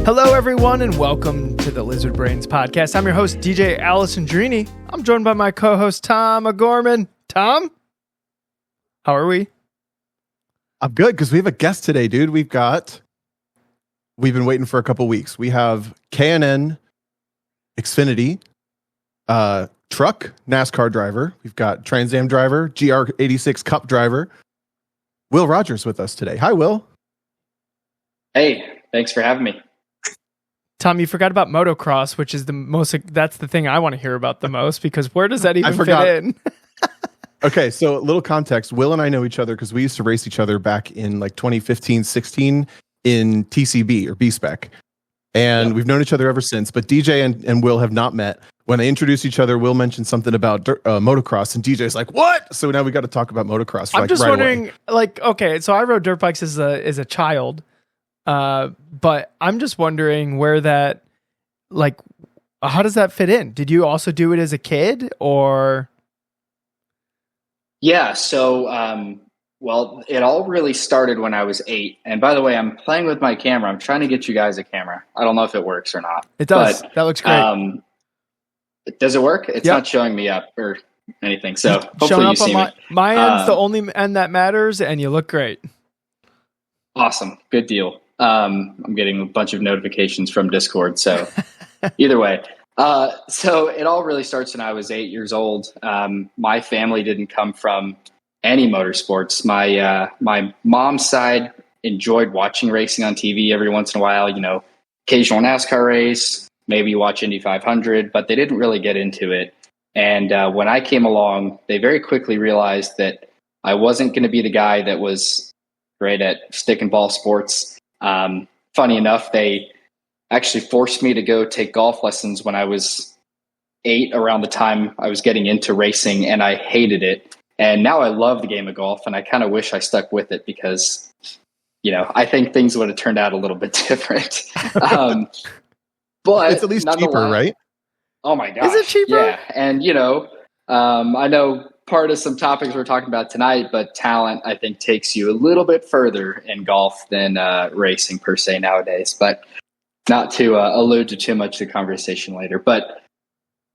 Hello, everyone, and welcome to the Lizard Brains podcast. I'm your host, DJ Alessandrini. I'm joined by my co-host, Tom O'Gorman. Tom, how are we? I'm good because we have a guest today, dude. We've been waiting for a couple weeks. We have K&N Xfinity truck NASCAR driver. We've got Trans Am driver, GR86 Cup driver, Will Rodgers with us today. Hi, Will. Hey, thanks for having me. Tom, you forgot about motocross, which is that's the thing I want to hear about the most, because where does that even fit in? Okay, so a little context. Will and I know each other because we used to race each other back in like 2015, 16 in TCB or B-Spec. And We've known each other ever since, but DJ and Will have not met. When they introduced each other, Will mentioned something about motocross, and DJ's like, "What?" So now we got to talk about motocross. I'm just wondering, okay, so I rode dirt bikes as a child, but I'm just wondering where that, how does that fit in? Did you also do it as a kid, or? Yeah, so it all really started when I was 8. And by the way, I'm playing with my camera. I'm trying to get you guys a camera. I don't know if it works or not. It does. But, that looks great. Does it work? It's not showing me up or anything. So hopefully you see me. My end's the only end that matters, and you look great. Awesome. Good deal. I'm getting a bunch of notifications from Discord. So either way. So it all really starts when I was 8 years old. My family didn't come from any motorsports. My mom's side enjoyed watching racing on TV every once in a while, occasional NASCAR race, maybe watch Indy 500, but they didn't really get into it. And when I came along, they very quickly realized that I wasn't going to be the guy that was great at stick and ball sports. Funny enough, they actually forced me to go take golf lessons when I was 8, around the time I was getting into racing, and I hated it. And now I love the game of golf, and I kind of wish I stuck with it because, I think things would have turned out a little bit different. But it's at least cheaper, right? Oh my gosh. Is it cheaper? Yeah. And, I know part of some topics we're talking about tonight, but talent, I think, takes you a little bit further in golf than racing per se nowadays. But not to allude to too much of the conversation later, but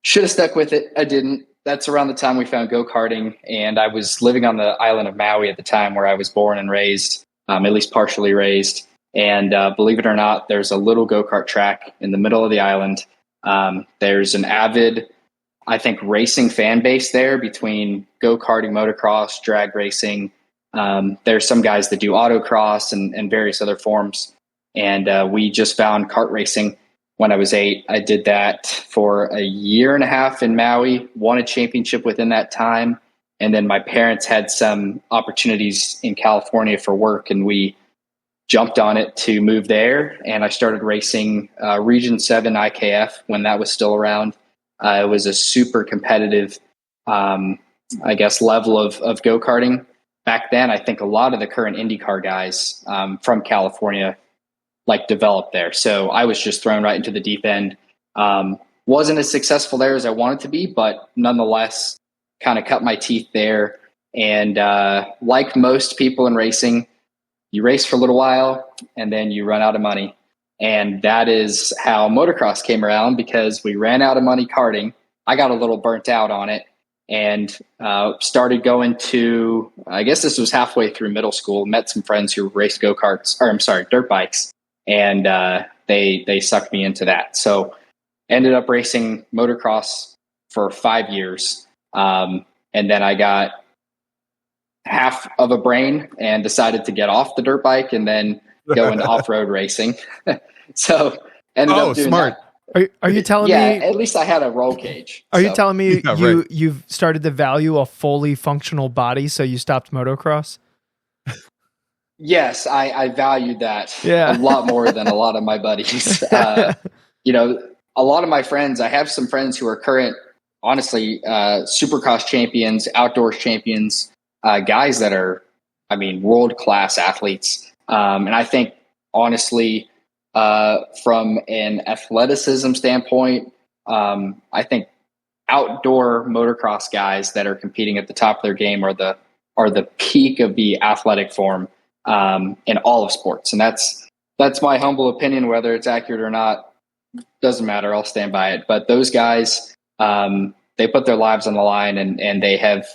should have stuck with it. I didn't. That's around the time we found go-karting, and I was living on the island of Maui at the time where I was born and raised, at least partially raised. And believe it or not, there's a little go-kart track in the middle of the island. There's an avid, I think, racing fan base there between go-karting, motocross, drag racing. There's some guys that do autocross and various other forms. And we just found kart racing when I was 8. I did that for a year and a half in Maui, won a championship within that time. And then my parents had some opportunities in California for work, and we jumped on it to move there. And I started racing Region 7 IKF when that was still around. It was a super competitive, level of go-karting. Back then, I think a lot of the current IndyCar guys from California developed there. So I was just thrown right into the deep end. Wasn't as successful there as I wanted to be, but nonetheless kind of cut my teeth there. And like most people in racing, you race for a little while and then you run out of money. And that is how motocross came around, because we ran out of money karting. I got a little burnt out on it and started going to, I guess this was halfway through middle school, met some friends who raced dirt bikes. And they sucked me into that. So ended up racing motocross for 5 years. And then I got half of a brain and decided to get off the dirt bike and then go into off-road racing. So ended up doing smart. that. Are you telling me? Yeah, at least I had a roll cage. Are you telling me right. you've started to value a fully functional body, so you stopped motocross? Yes, I valued that a lot more than a lot of my buddies. A lot of my friends, I have some friends who are current, honestly, supercross champions, outdoors champions, guys that are, world-class athletes. And I think, honestly, from an athleticism standpoint, I think outdoor motocross guys that are competing at the top of their game are the peak of the athletic form in all of sports. And that's That's my humble opinion. Whether it's accurate or not, doesn't matter. I'll stand by it. But those guys, they put their lives on the line, and they have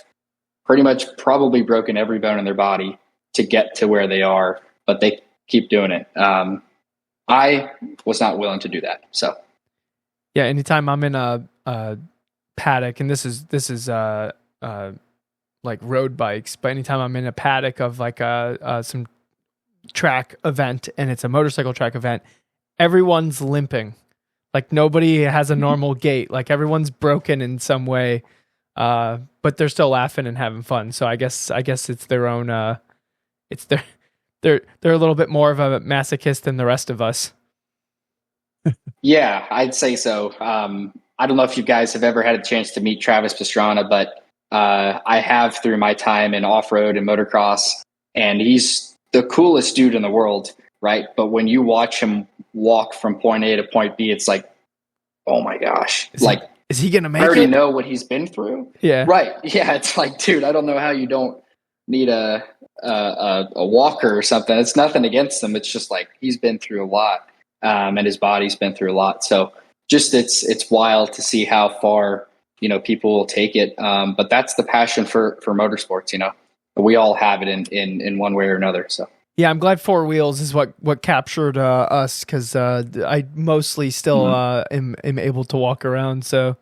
pretty much probably broken every bone in their body to get to where they are, but they keep doing it. I was not willing to do that. So yeah, anytime I'm in a paddock, and this is like road bikes, but anytime I'm in a paddock of like some track event, and it's a motorcycle track event, everyone's limping. Like nobody has a normal gait. Like everyone's broken in some way, but they're still laughing and having fun. So I guess it's their own. They're a little bit more of a masochist than the rest of us. Yeah, I'd say so. I don't know if you guys have ever had a chance to meet Travis Pastrana, but I have through my time in off-road and motocross, and he's the coolest dude in the world, right? But when you watch him walk from point A to point B, it's like, oh my gosh. Is he going to make it? I already know what he's been through. Yeah. Right. Yeah, it's like, dude, I don't know how you don't need a walker or something. It's nothing against him. It's just like he's been through a lot, and his body's been through a lot. So just it's wild to see how far people will take it. But that's the passion for motorsports. We all have it in one way or another. So yeah, I'm glad four wheels is what captured us, because I mostly still am able to walk around. So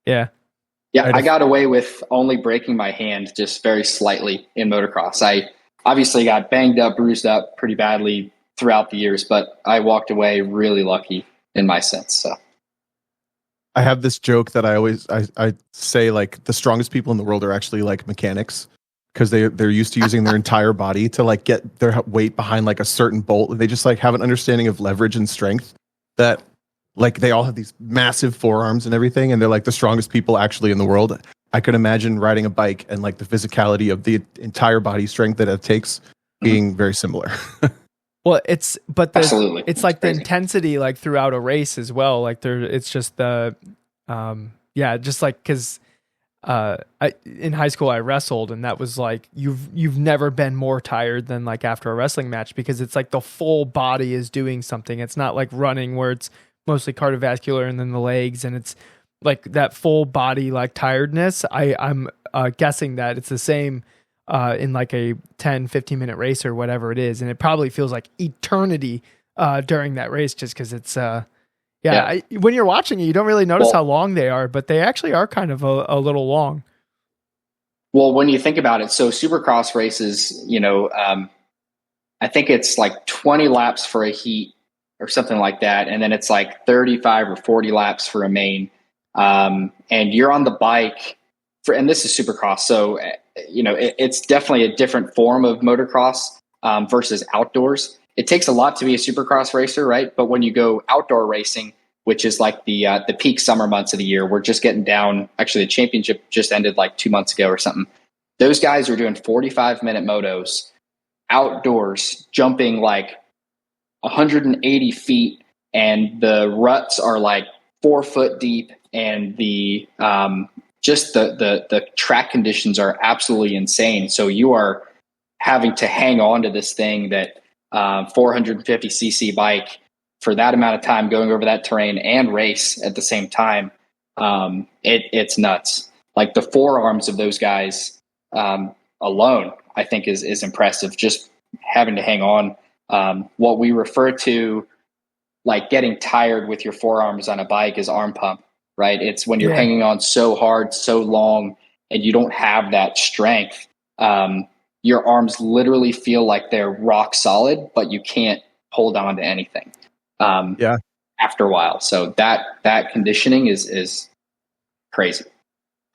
yeah. Yeah, I got away with only breaking my hand just very slightly in motocross. I obviously got banged up, bruised up pretty badly throughout the years, but I walked away really lucky in my sense. So I have this joke that I say, like, the strongest people in the world are actually like mechanics, because they're used to using their entire body to like get their weight behind like a certain bolt, and they just like have an understanding of leverage and strength that, like, they all have these massive forearms and everything, and they're like the strongest people actually in the world. I could imagine riding a bike and like the physicality of the entire body strength that it takes being very similar. Well, absolutely. It's like crazy. The intensity, like throughout a race as well. Like it's just the, just like, cause, in high school I wrestled, and that was like, you've never been more tired than like after a wrestling match, because it's like the full body is doing something. It's not like running where it's mostly cardiovascular and then the legs, and it's like that full body like tiredness. I'm guessing that it's the same in like a 10-15 minute race or whatever it is, and it probably feels like eternity during that race, just because it's when you're watching it, you don't really notice how long they are, but they actually are kind of a little long. Well, when you think about it, so Supercross races, I think it's like 20 laps for a heat or something like that, and then it's like 35 or 40 laps for a main, and you're on the bike and this is Supercross, so it's definitely a different form of motocross versus outdoors. It takes a lot to be a Supercross racer, right? But when you go outdoor racing, which is like the peak summer months of the year, we're just getting down. Actually, the championship just ended like 2 months ago or something. Those guys are doing 45-minute motos outdoors, jumping like 180 feet, and the ruts are like 4 foot deep, and the track conditions are absolutely insane. So you are having to hang on to this thing, that 450cc bike, for that amount of time, going over that terrain and race at the same time. It's nuts. Like the forearms of those guys alone, I think is impressive. Just having to hang on. What we refer to like getting tired with your forearms on a bike is arm pump, right? It's when you're hanging on so hard, so long, and you don't have that strength. Your arms literally feel like they're rock solid, but you can't hold on to anything. After a while. So that conditioning is crazy.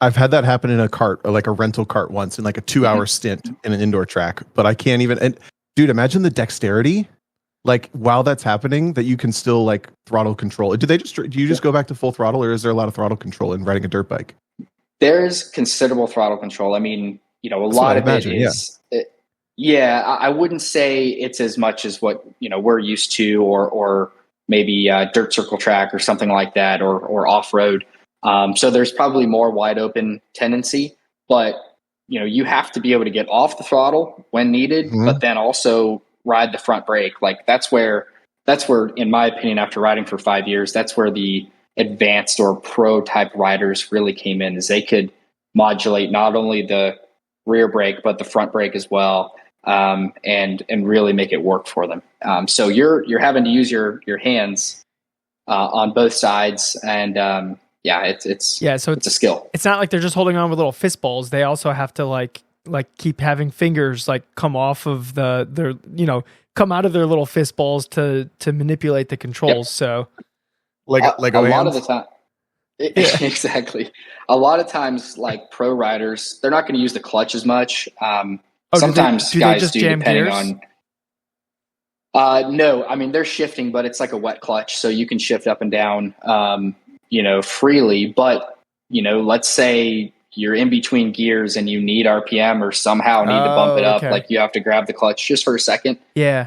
I've had that happen in a cart, or like a rental cart once, in like a 2-hour stint in an indoor track, but I can't even, and dude, imagine the dexterity, like while that's happening, that you can still like throttle control. Do you just go back to full throttle, or is there a lot of throttle control in riding a dirt bike? There's considerable throttle control. I mean, a lot of it is, I wouldn't say it's as much as what, we're used to, or maybe a dirt circle track or something like that, or off-road. So there's probably more wide open tendency, but you have to be able to get off the throttle when needed, but then also ride the front brake. Like that's where, in my opinion, after riding for 5 years, that's where the advanced or pro type riders really came in, is they could modulate not only the rear brake, but the front brake as well. And really make it work for them. So you're having to use your hands on both sides, and it's a skill. It's not like they're just holding on with little fist balls. They also have to like keep having fingers like come off of come out of their little fist balls to manipulate the controls. Yep. So like a lot of the time. Exactly. A lot of times, like pro riders, they're not going to use the clutch as much. Sometimes guys do, depending gears? On. No, I mean they're shifting, but it's like a wet clutch, so you can shift up and down, freely. But let's say you're in between gears and you need RPM or somehow need to bump it up, like you have to grab the clutch just for a second. Yeah.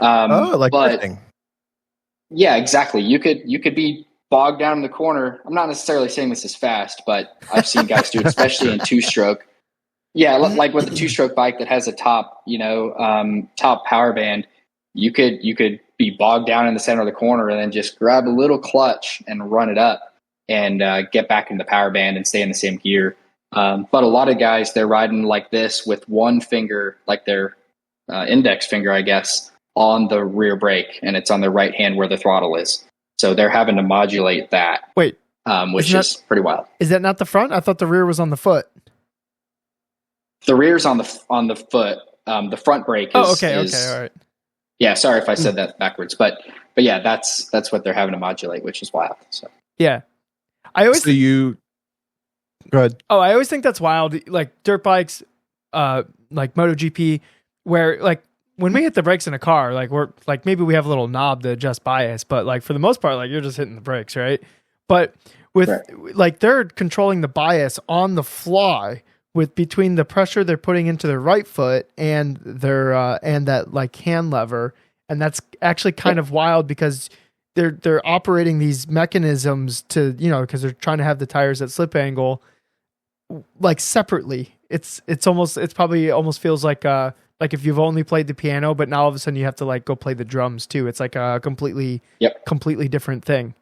Yeah, exactly. You could be bogged down in the corner. I'm not necessarily saying this is fast, but I've seen guys do it, especially in two-stroke. Yeah, like with a two-stroke bike that has a top power band, you could be bogged down in the center of the corner and then just grab a little clutch and run it up and get back in the power band and stay in the same gear. But a lot of guys, they're riding like this with one finger, like their index finger, I guess, on the rear brake, and it's on their right hand where the throttle is. So they're having to modulate that. Wait, which is pretty wild. Is that not the front? I thought the rear was on the foot. The rear's on the foot. The front brake is. Oh, okay, all right. Yeah, sorry if I said that backwards, but yeah, that's what they're having to modulate, which is wild. So yeah, go ahead. Oh, I always think that's wild. Like dirt bikes, like MotoGP, where like when we hit the brakes in a car, like we're like maybe we have a little knob to adjust bias, but like for the most part, like you're just hitting the brakes, right? But with like they're controlling the bias on the fly with between the pressure they're putting into their right foot and their and that like hand lever, and that's actually kind of wild because they're operating these mechanisms to because they're trying to have the tires at slip angle like separately. It's probably almost feels like if you've only played the piano, but now all of a sudden you have to like go play the drums too. It's like a completely different thing.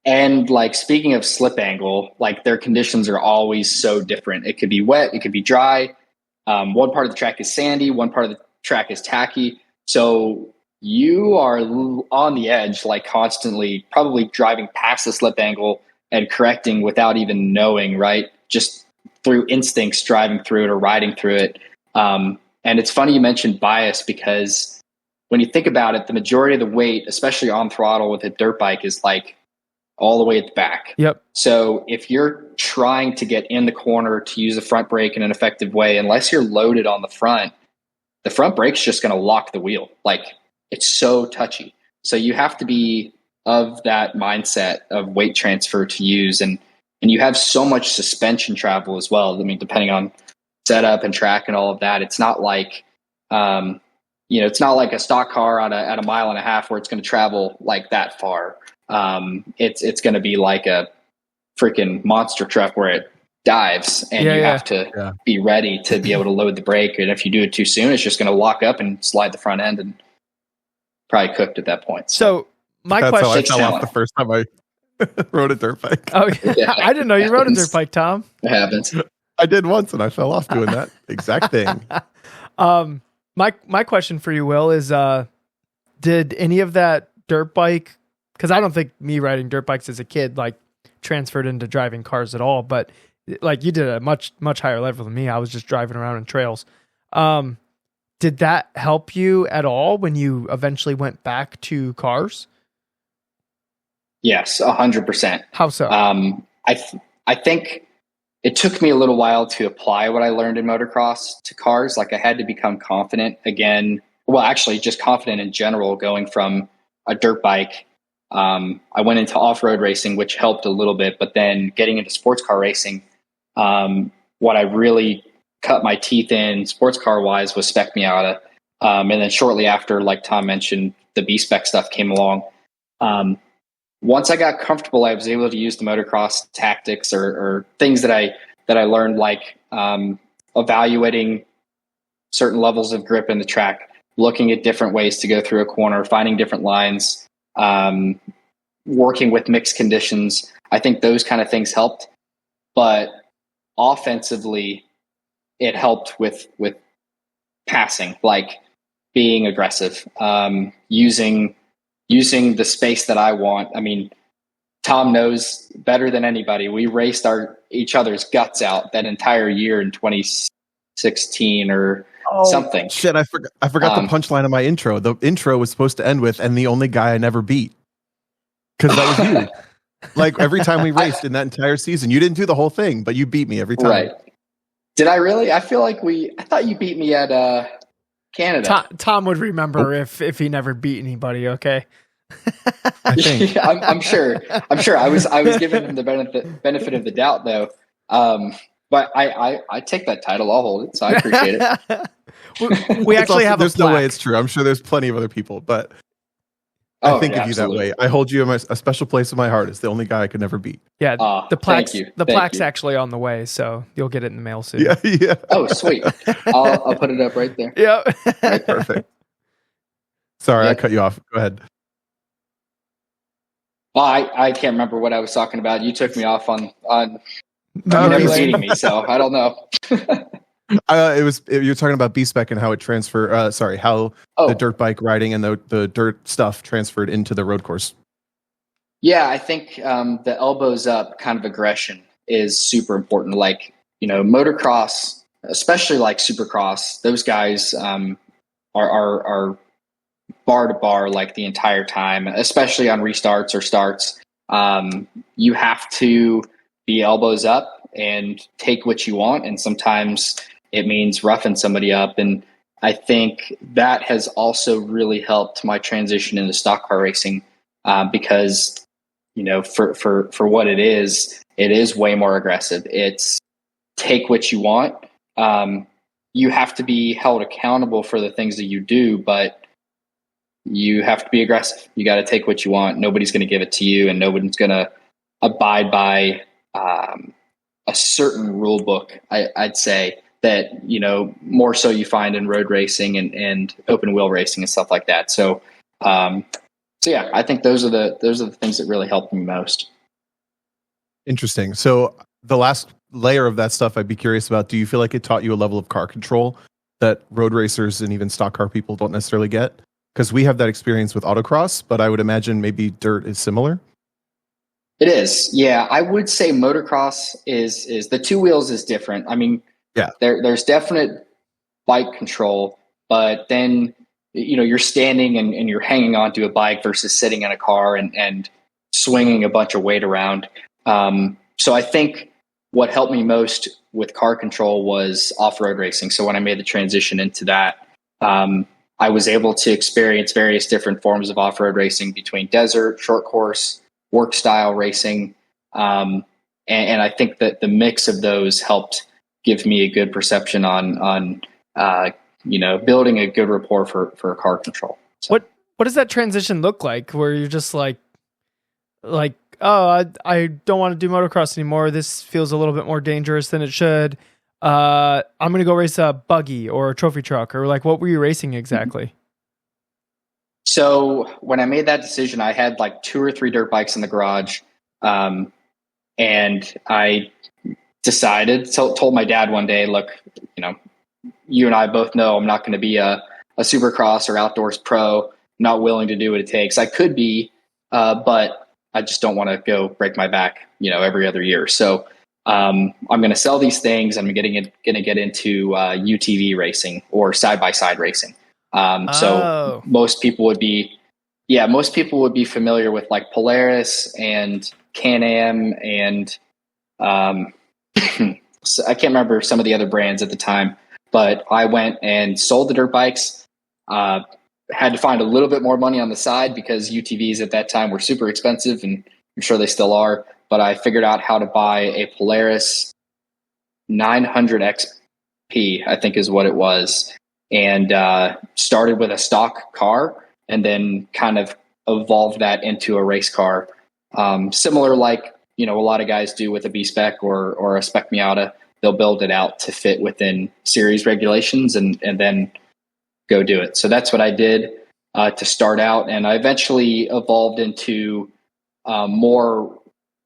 And like speaking of slip angle, like their conditions are always so different. It could be wet, it could be dry. One part of the track is sandy, one part of the track is tacky. So you are on the edge, like constantly, probably driving past the slip angle and correcting without even knowing, right? Just through instincts, driving through it or riding through it. And it's funny you mentioned bias, because when you think about it, the majority of the weight, especially on throttle with a dirt bike, is like all the way at the back. Yep. So if you're trying to get in the corner to use the front brake in an effective way, unless you're loaded on the front brake's just going to lock the wheel. Like it's so touchy. So you have to be of that mindset of weight transfer to use. And you have so much suspension travel as well. I mean, depending on setup and track and all of that, it's not like, it's not like a stock car at a mile and a half where it's going to travel like that far. It's going to be like a freaking monster truck where it dives and you have to be ready to be able to load the brake. And if you do it too soon, it's just going to lock up and slide the front end and probably cooked at that point. So my That's question, how I fell off the first time I rode a dirt bike. Oh, yeah. I didn't know you rode a dirt bike, Tom. It happens. I did once and I fell off doing that exact thing. My question for you, Will, is did any of that dirt bike, because I don't think me riding dirt bikes as a kid like transferred into driving cars at all, but like you did at a much higher level than me. I was just driving around in trails. Did that help you at all when you eventually went back to cars? Yes, 100%. How so? I think it took me a little while to apply what I learned in motocross to cars. Like I had to become confident again. Well, actually just confident in general, going from a dirt bike. I went into off-road racing, which helped a little bit, but then getting into sports car racing, what I really cut my teeth in sports car wise was Spec Miata. And then shortly after, like Tom mentioned, the B-Spec stuff came along. Once I got comfortable, I was able to use the motocross tactics or things that I learned, like evaluating certain levels of grip in the track, looking at different ways to go through a corner, finding different lines, working with mixed conditions. I think those kind of things helped. But offensively, it helped with passing, like being aggressive, using the space that I want. I mean, Tom knows better than anybody. We raced each other's guts out that entire year in 2016 or something. Shit, I forgot the punchline of my intro. The intro was supposed to end with, "And the only guy I never beat," because that was you. Like every time we raced in that entire season, you didn't do the whole thing, but you beat me every time. Right? Did I really? I feel like I thought you beat me at Canada. Tom would remember if he never beat anybody. Okay. I think. I'm sure. I was giving him the benefit of the doubt though. But I take that title. I'll hold it. So I appreciate it. we actually have. There's no way it's true. I'm sure there's plenty of other people, but I think of you that way. I hold you in a special place in my heart. It's the only guy I could never beat. Yeah, the plaque's actually on the way, so you'll get it in the mail soon. Yeah. Oh, sweet. I'll put it up right there. Yeah. Right, perfect. Sorry, I cut you off. Go ahead. Well, I can't remember what I was talking about. You took me off on never beating me, so I don't know. You're talking about B-Spec and how it the dirt bike riding and the dirt stuff transferred into the road course. Yeah, I think the elbows up kind of aggression is super important. Like, motocross, especially like supercross, those guys are bar to bar like the entire time, especially on restarts or starts. You have to be elbows up and take what you want, and sometimes it means roughing somebody up. And I think that has also really helped my transition into stock car racing, because for what it is way more aggressive. It's take what you want. You have to be held accountable for the things that you do, but you have to be aggressive. You got to take what you want. Nobody's going to give it to you, and nobody's going to abide by a certain rule book. I'd say that, more so you find in road racing and open wheel racing and stuff like that. So yeah, I think those are the things that really helped me most. Interesting. So the last layer of that stuff I'd be curious about, do you feel like it taught you a level of car control that road racers and even stock car people don't necessarily get? Because we have that experience with autocross, but I would imagine maybe dirt is similar. It is. Yeah. I would say motocross is the two wheels is different. I mean, yeah, there's definite bike control, but then, you're standing and you're hanging onto a bike versus sitting in a car and swinging a bunch of weight around. So I think what helped me most with car control was off-road racing. So when I made the transition into that, I was able to experience various different forms of off-road racing between desert, short course, work style racing. And I think that the mix of those helped give me a good perception on building a good rapport for car control. So. What does that transition look like where you're just like, oh, I don't want to do motocross anymore. This feels a little bit more dangerous than it should. I'm going to go race a buggy or a trophy truck, or like, what were you racing exactly? So when I made that decision, I had like 2 or 3 dirt bikes in the garage. And I told my dad one day, look, you and I both know I'm not going to be a supercross or outdoors pro. I'm not willing to do what it takes. I could be, but I just don't want to go break my back, every other year. So I'm going to sell these things. I'm going to get into UTV racing or side-by-side racing. So most people would be familiar with like Polaris and Can-Am and so I can't remember some of the other brands at the time, but I went and sold the dirt bikes. Had to find a little bit more money on the side because UTVs at that time were super expensive, and I'm sure they still are. But I figured out how to buy a Polaris 900 XP, I think is what it was, and started with a stock car and then kind of evolved that into a race car. Similar like, a lot of guys do with a B-Spec or a Spec Miata. They'll build it out to fit within series regulations and then go do it. So that's what I did to start out. And I eventually evolved into more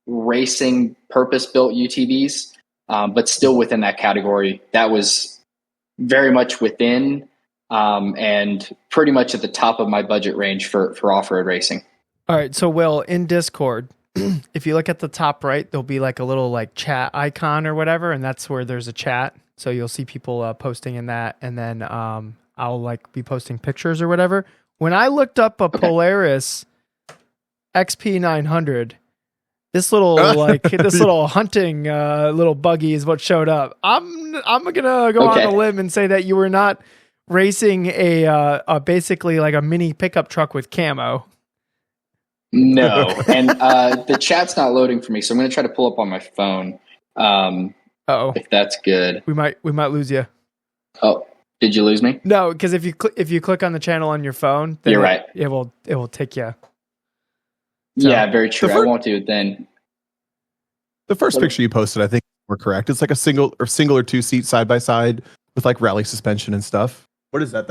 racing purpose-built UTVs, but still within that category. That was very much within and pretty much at the top of my budget range for off-road racing. All right. So Will, in Discord, if you look at the top right, there'll be like a little like chat icon or whatever. And that's where there's a chat. So you'll see people posting in that. And then I'll like be posting pictures or whatever. When I looked up a Polaris XP900, this little little hunting little buggy is what showed up. I'm gonna go on a limb and say that you were not racing a basically like a mini pickup truck with camo. No, and the chat's not loading for me, so I'm gonna try to pull up on my phone. If that's good, we might lose you. Oh, did you lose me? No, because if you click on the channel on your phone, then you're right. It will take you. So, yeah, very true. I won't do it then. The first picture you posted, I think, were correct. It's like a single or two seat side by side with like rally suspension and stuff. What is that?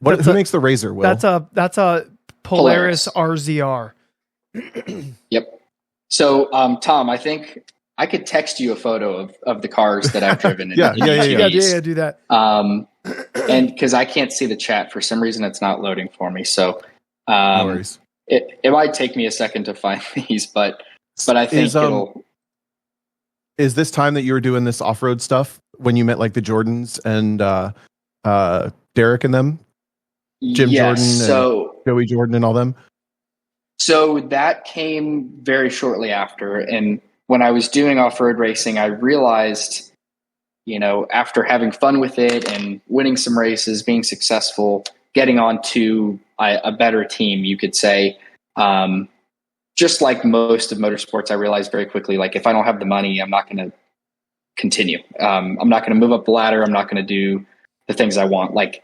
Who makes the Razor? Will? That's a Polaris RZR. Yep. So, Tom, I think I could text you a photo of the cars that I've driven. Yeah, do that. And because I can't see the chat for some reason, it's not loading for me. So, no worries. It might take me a second to find these, but I think it'll. Is this time that you were doing this off-road stuff when you met like the Jordans and Derek and them? Jim Jordan, and Joey Jordan and all them? So that came very shortly after. And when I was doing off-road racing, I realized, after having fun with it and winning some races, being successful, getting onto a better team, you could say, just like most of motorsports, I realized very quickly, like if I don't have the money, I'm not going to continue. I'm not going to move up the ladder. I'm not going to do the things I want. Like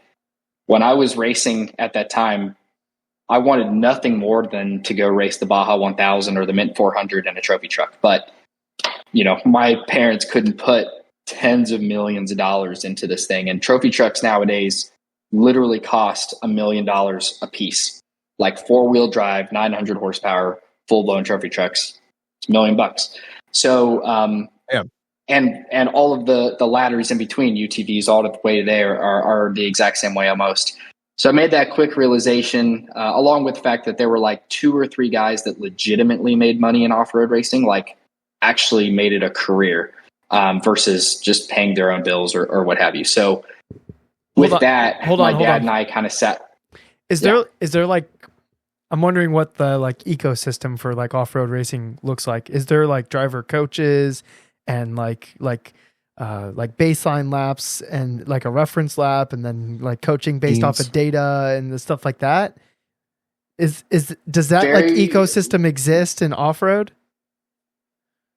when I was racing at that time, I wanted nothing more than to go race the Baja 1000 or the Mint 400 in a trophy truck. But, my parents couldn't put tens of millions of dollars into this thing. And trophy trucks nowadays literally cost $1 million a piece, like 4-wheel drive, 900 horsepower, full blown trophy trucks. It's $1 million. So, and all of the ladders in between UTVs all the way there are the exact same way almost. So I made that quick realization, along with the fact that there were like 2 or 3 guys that legitimately made money in off-road racing, like actually made it a career, versus just paying their own bills or what have you. So with that, my dad and I kind of sat. Is there like, I'm wondering what the like ecosystem for like off-road racing looks like. Is there like driver coaches and like baseline laps and like a reference lap and then like coaching based off of data and the stuff like that? Does that like ecosystem exist in off-road?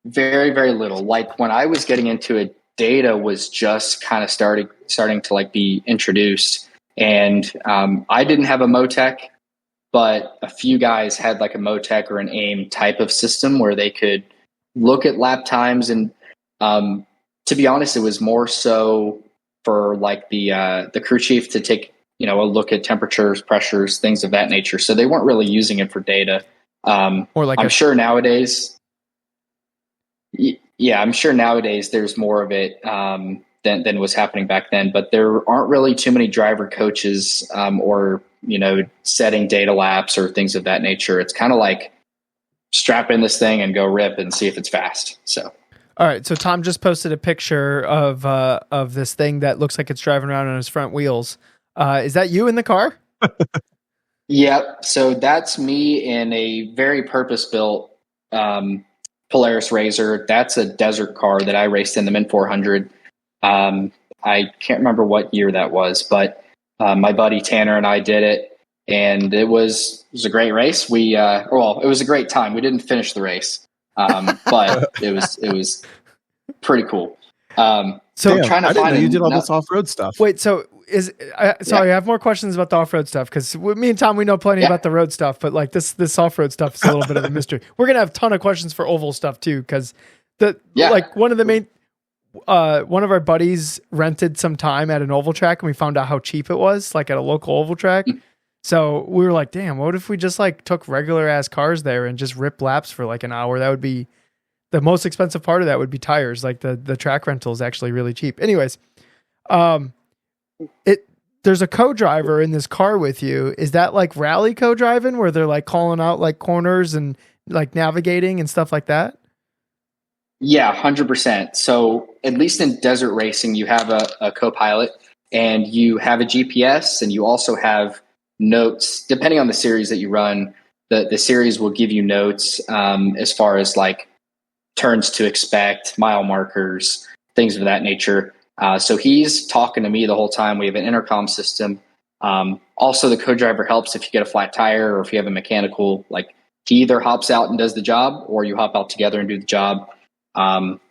Very, very little. Like when I was getting into it, data was just kind of starting to like be introduced. And I didn't have a Motec, but a few guys had like a Motec or an AIM type of system where they could look at lap times. And to be honest, it was more so for like the crew chief to take, a look at temperatures, pressures, things of that nature. So they weren't really using it for data. Or like I'm sure nowadays there's more of it than was happening back then. But there aren't really too many driver coaches or setting data laps or things of that nature. It's kind of like strap in this thing and go rip and see if it's fast. So. All right. So Tom just posted a picture of this thing that looks like it's driving around on his front wheels. Is that you in the car? Yep. So that's me in a very purpose-built Polaris Razor. That's a desert car that I raced in the Mint 400. I can't remember what year that was, but my buddy Tanner and I did it, and it was a great race. It was a great time. We didn't finish the race, but it was pretty cool. So I'm trying to find you did all this off-road stuff. Wait, so I have more questions about the off-road stuff because me and Tom, we know plenty about the road stuff, but like this off-road stuff is a little bit of a mystery. We're gonna have a ton of questions for oval stuff too, because like one of the main. one of our buddies rented some time at an oval track, and we found out how cheap it was, like at a local oval track. So we were like, damn, what if we just like took regular ass cars there and just rip laps for like an hour? That would be the most expensive part of that would be tires. Like the track rental is actually really cheap. Anyways, there's a co-driver in this car with you. Is that like rally co-driving where they're like calling out like corners and like navigating and stuff like that? Yeah, 100%. So at least in desert racing, you have a co-pilot and you have a GPS, and you also have notes. Depending on the series that you run, the series will give you notes as far as like turns to expect, mile markers, things of that nature. So he's talking to me the whole time. We have an intercom system. Also, the co-driver helps if you get a flat tire or if you have a mechanical, like he either hops out and does the job, or you hop out together and do the job.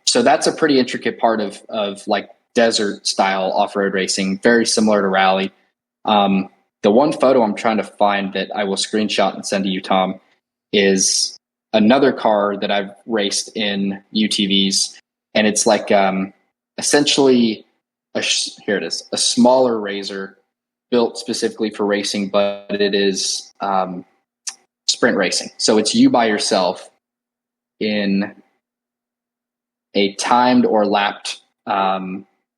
So that's a pretty intricate part of like desert style off-road racing, very similar to rally. The one photo I'm trying to find that I will screenshot and send to you, Tom, is another car that I've raced in UTVs, and it's like essentially here it is, a smaller Razor built specifically for racing, but it is sprint racing. So it's you by yourself in a timed or lapped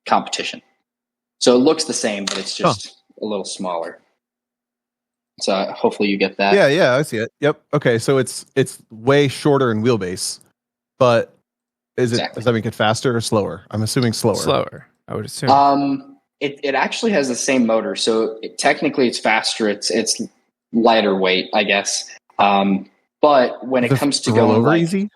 competition. So it looks the same, but it's just a little smaller. So hopefully you get that. Yeah, I see it. Yep. Okay, so it's way shorter in wheelbase, but does that make it faster or slower? I'm assuming slower. Slower, I would assume. It actually has the same motor, so technically it's faster. It's lighter weight, I guess. But when it comes to roll going over like, easy,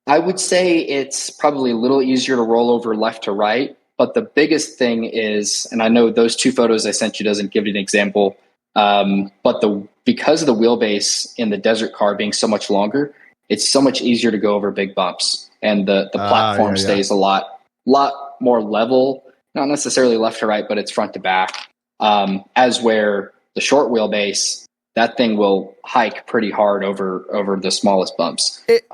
I would say it's probably a little easier to roll over left to right. But the biggest thing is, and I know those two photos I sent you doesn't give you an example, but because of the wheelbase in the desert car being so much longer, it's so much easier to go over big bumps, and the platform stays a lot more level, not necessarily left to right, but it's front to back. As where the short wheelbase, that thing will hike pretty hard over the smallest bumps. It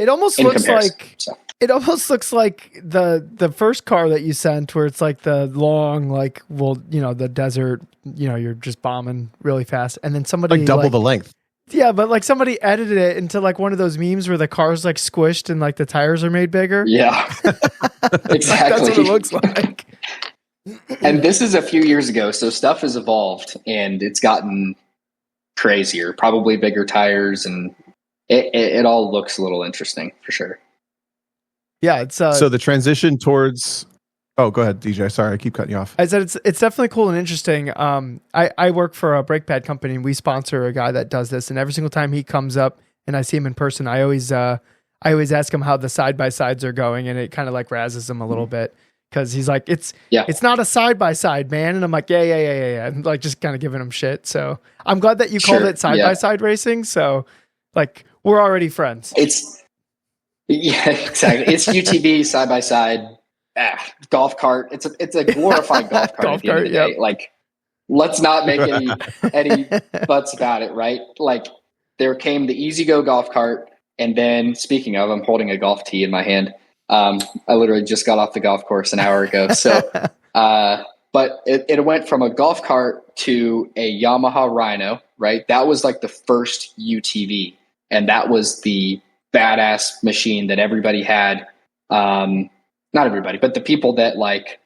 almost looks like it almost looks like the first car that you sent, where it's like the long, like, well, the desert, you're just bombing really fast, and then somebody like double the length. Yeah, but like somebody edited it into like one of those memes where the car's like squished and like the tires are made bigger. Yeah, exactly. That's what it looks like. And this is a few years ago, so stuff has evolved and it's gotten crazier. Probably bigger tires, and it all looks a little interesting for sure. Yeah, it's so the transition towards. Oh, go ahead, DJ. Sorry, I keep cutting you off. I said it's definitely cool and interesting. I work for a brake pad company, and we sponsor a guy that does this. And every single time he comes up and I see him in person, I always ask him how the side by sides are going, and it kind of like razzes him a little bit, because he's like, it's not a side by side, man. And I'm like, yeah. I'm like just kind of giving him shit. So I'm glad that you called it side by side racing. So like we're already friends. Exactly. It's UTV side by side. Golf cart. It's a glorified golf cart. At the end of the day. Like, let's not make any butts about it, right? Like, there came the Easy Go golf cart, and then, speaking of, I'm holding a golf tee in my hand. I literally just got off the golf course an hour ago. So, but it went from a golf cart to a Yamaha Rhino, right? That was like the first UTV, and that was the badass machine that everybody had. Not everybody, but the people that like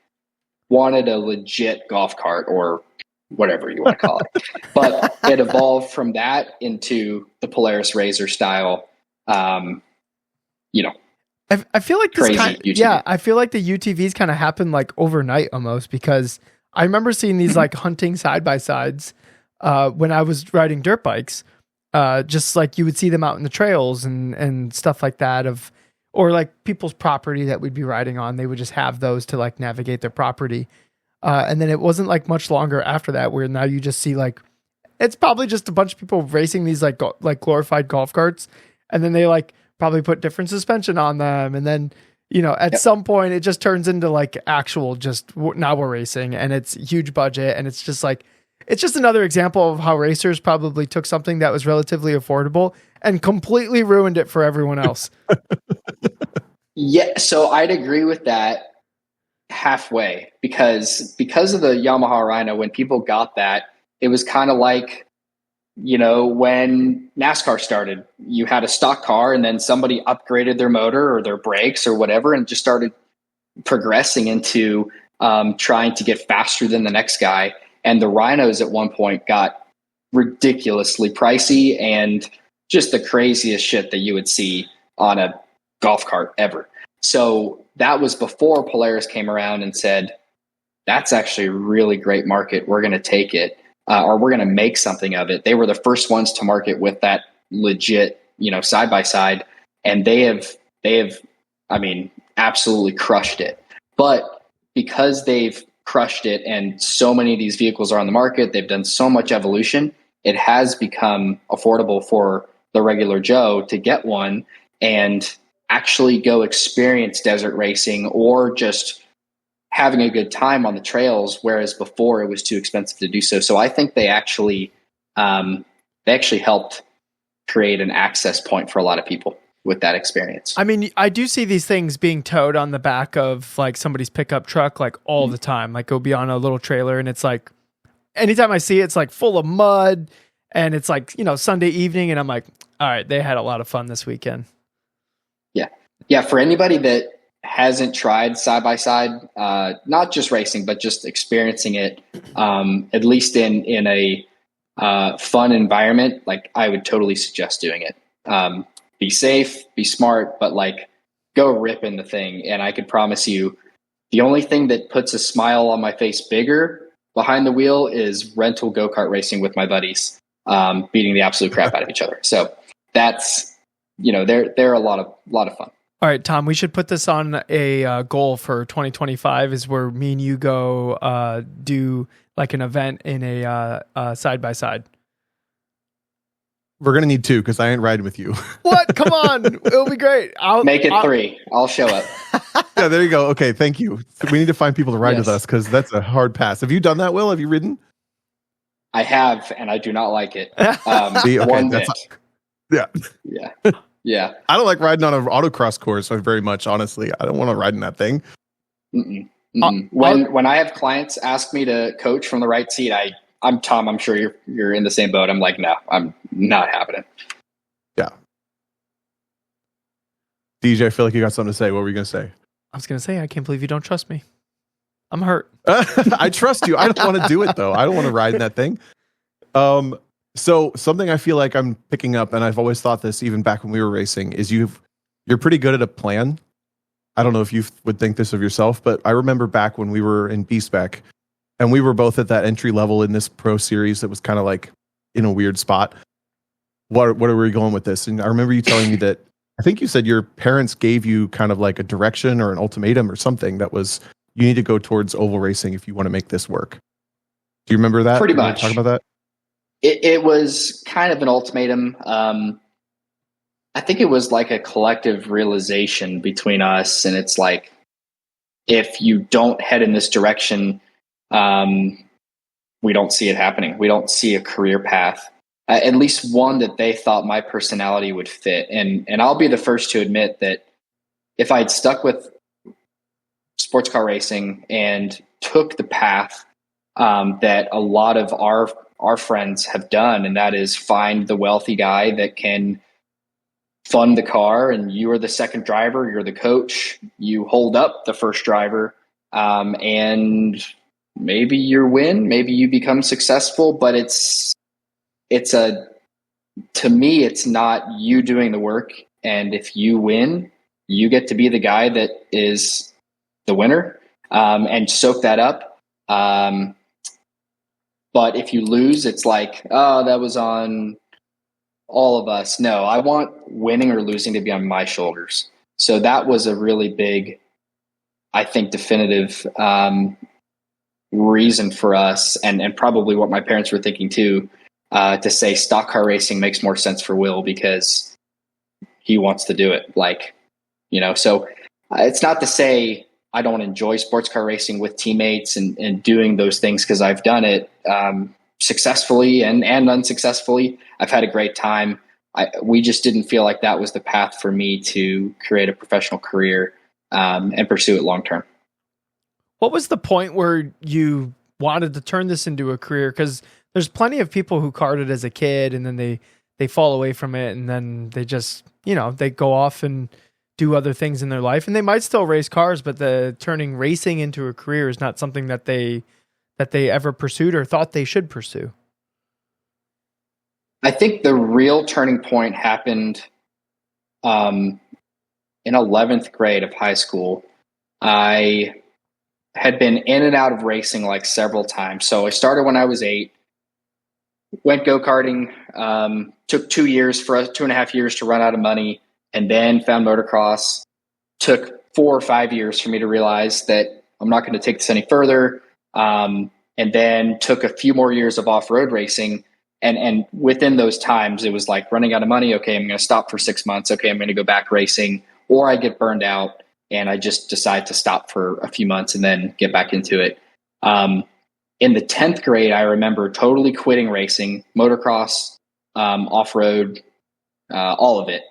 wanted a legit golf cart, or whatever you want to call it. But it evolved from that into the Polaris Razor style. I feel like I feel like the UTVs kind of happened like overnight almost, because I remember seeing these like hunting side by sides when I was riding dirt bikes. Just like you would see them out in the trails and stuff like that, or like people's property that we'd be riding on. They would just have those to like navigate their property. And then it wasn't like much longer after that, where now you just see like, it's probably just a bunch of people racing these like glorified golf carts. And then they like probably put different suspension on them. And then, at some point it just turns into like actual, now we're racing, and it's huge budget. And it's just like, it's just another example of how racers probably took something that was relatively affordable and completely ruined it for everyone else. Yeah, so I'd agree with that halfway because of the Yamaha Rhino. When people got that, it was kind of like, when NASCAR started, you had a stock car and then somebody upgraded their motor or their brakes or whatever and just started progressing into trying to get faster than the next guy. And the Rhinos at one point got ridiculously pricey and just the craziest shit that you would see on a golf cart ever. So that was before Polaris came around and said, that's actually a really great market. We're going to take it, or we're going to make something of it. They were the first ones to market with that legit, side by side. And they have, absolutely crushed it. But because they've crushed it and so many of these vehicles are on the market, they've done so much evolution, it has become affordable for the regular Joe to get one and actually go experience desert racing or just having a good time on the trails, whereas before it was too expensive to do so. So I think they actually helped create an access point for a lot of people with that experience. I mean, I do see these things being towed on the back of like somebody's pickup truck, like all the time. Like go be on a little trailer and it's like, anytime I see it, it's like full of mud and it's like, Sunday evening. And I'm like, all right, they had a lot of fun this weekend. Yeah. For anybody that hasn't tried side by side, not just racing, but just experiencing it, at least in a fun environment, like I would totally suggest doing it. Be safe, be smart, but like go rip in the thing. And I could promise you, the only thing that puts a smile on my face bigger behind the wheel is rental go-kart racing with my buddies, beating the absolute crap out of each other. So that's, they're a lot of fun. All right, Tom, we should put this on a goal for 2025 is where me and you go do like an event in a side-by-side. We're going to need 2 because I ain't riding with you. What? Come on. It'll be great. Make it 3. I'll show up. Yeah, there you go. Okay, thank you. We need to find people to ride with us because that's a hard pass. Have you done that, Will? Have you ridden? I have, and I do not like it. See, okay, one bit. Yeah. I don't like riding on an autocross course very much, honestly. I don't want to ride in that thing. When I have clients ask me to coach from the right seat, I'm Tom. I'm sure you're in the same boat. I'm like, no, I'm not having it. Yeah. DJ, I feel like you got something to say. What were you going to say? I was going to say, I can't believe you don't trust me. I'm hurt. I trust you. I don't want to do it though. I don't want to ride in that thing. So something I feel like I'm picking up, and I've always thought this even back when we were racing, is you're pretty good at a plan. I don't know if you would think this of yourself, but I remember back when we were in B-Spec and we were both at that entry level in this pro series that was kind of like in a weird spot. What are we going with this? And I remember you telling me that I think you said your parents gave you kind of like a direction or an ultimatum or something that was, you need to go towards oval racing if you want to make this work. Do you remember that? Pretty much. Talk about that. It was kind of an ultimatum. I think it was like a collective realization between us. And it's like, if you don't head in this direction, we don't see it happening. We don't see a career path, at least one that they thought my personality would fit. And I'll be the first to admit that if I'd stuck with sports car racing and took the path that a lot of our friends have done, and that is find the wealthy guy that can fund the car, and you are the second driver, you're the coach, you hold up the first driver, and maybe you win, maybe you become successful, but to me, it's not you doing the work. And if you win, you get to be the guy that is the winner, and soak that up. But if you lose, it's like, oh, that was on all of us. No, I want winning or losing to be on my shoulders. So that was a really big, I think, definitive reason for us, and probably what my parents were thinking too, to say stock car racing makes more sense for Will because he wants to do it. So it's not to say I don't enjoy sports car racing with teammates and doing those things, because I've done it successfully and unsuccessfully. I've had a great time. we just didn't feel like that was the path for me to create a professional career and pursue it long term. What was the point where you wanted to turn this into a career? Because there's plenty of people who karted as a kid and then they fall away from it, and then they just, they go off and do other things in their life, and they might still race cars, but the turning racing into a career is not something that they ever pursued or thought they should pursue. I think the real turning point happened in 11th grade of high school. I had been in and out of racing like several times. So I started when I was 8, went go-karting, took 2.5 years to run out of money, and then found motocross. Took 4 or 5 years for me to realize that I'm not going to take this any further. And then took a few more years of off-road racing. And within those times, it was like running out of money. Okay, I'm going to stop for 6 months. Okay, I'm going to go back racing. Or I get burned out and I just decide to stop for a few months and then get back into it. In the 10th grade, I remember totally quitting racing, motocross, off-road, all of it.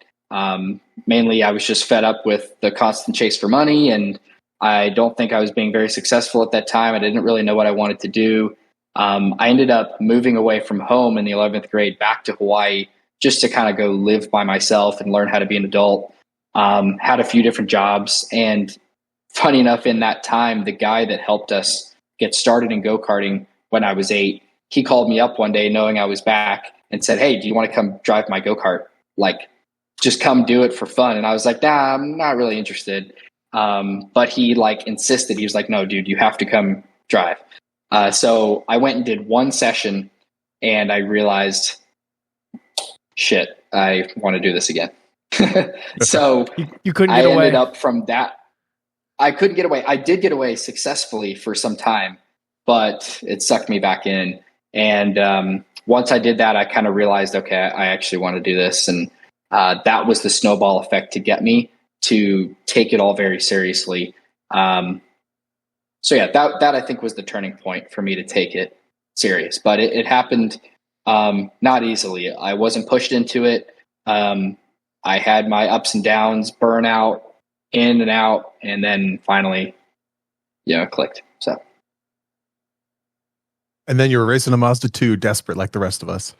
Mainly, I was just fed up with the constant chase for money, and I don't think I was being very successful at that time. I didn't really know what I wanted to do. I ended up moving away from home in the 11th grade back to Hawaii just to kind of go live by myself and learn how to be an adult. Had a few different jobs, and funny enough, in that time, the guy that helped us get started in go-karting when I was 8, he called me up one day knowing I was back and said, "Hey, do you want to come drive my go-kart? Like, just come do it for fun." And I was like, "Nah, I'm not really interested." But he insisted. He was like, "No, dude, you have to come drive." So I went and did one session, and I realized, shit, I want to do this again. So you couldn't get away. I ended up from that. I couldn't get away. I did get away successfully for some time, but it sucked me back in. And once I did that, I kind of realized, okay, I actually want to do this. And that was the snowball effect to get me to take it all very seriously. So yeah, that I think was the turning point for me to take it serious. But it happened not easily. I wasn't pushed into it. I had my ups and downs, burnout, in and out, and then finally, it clicked. So. And then you were racing a Mazda 2, desperate like the rest of us.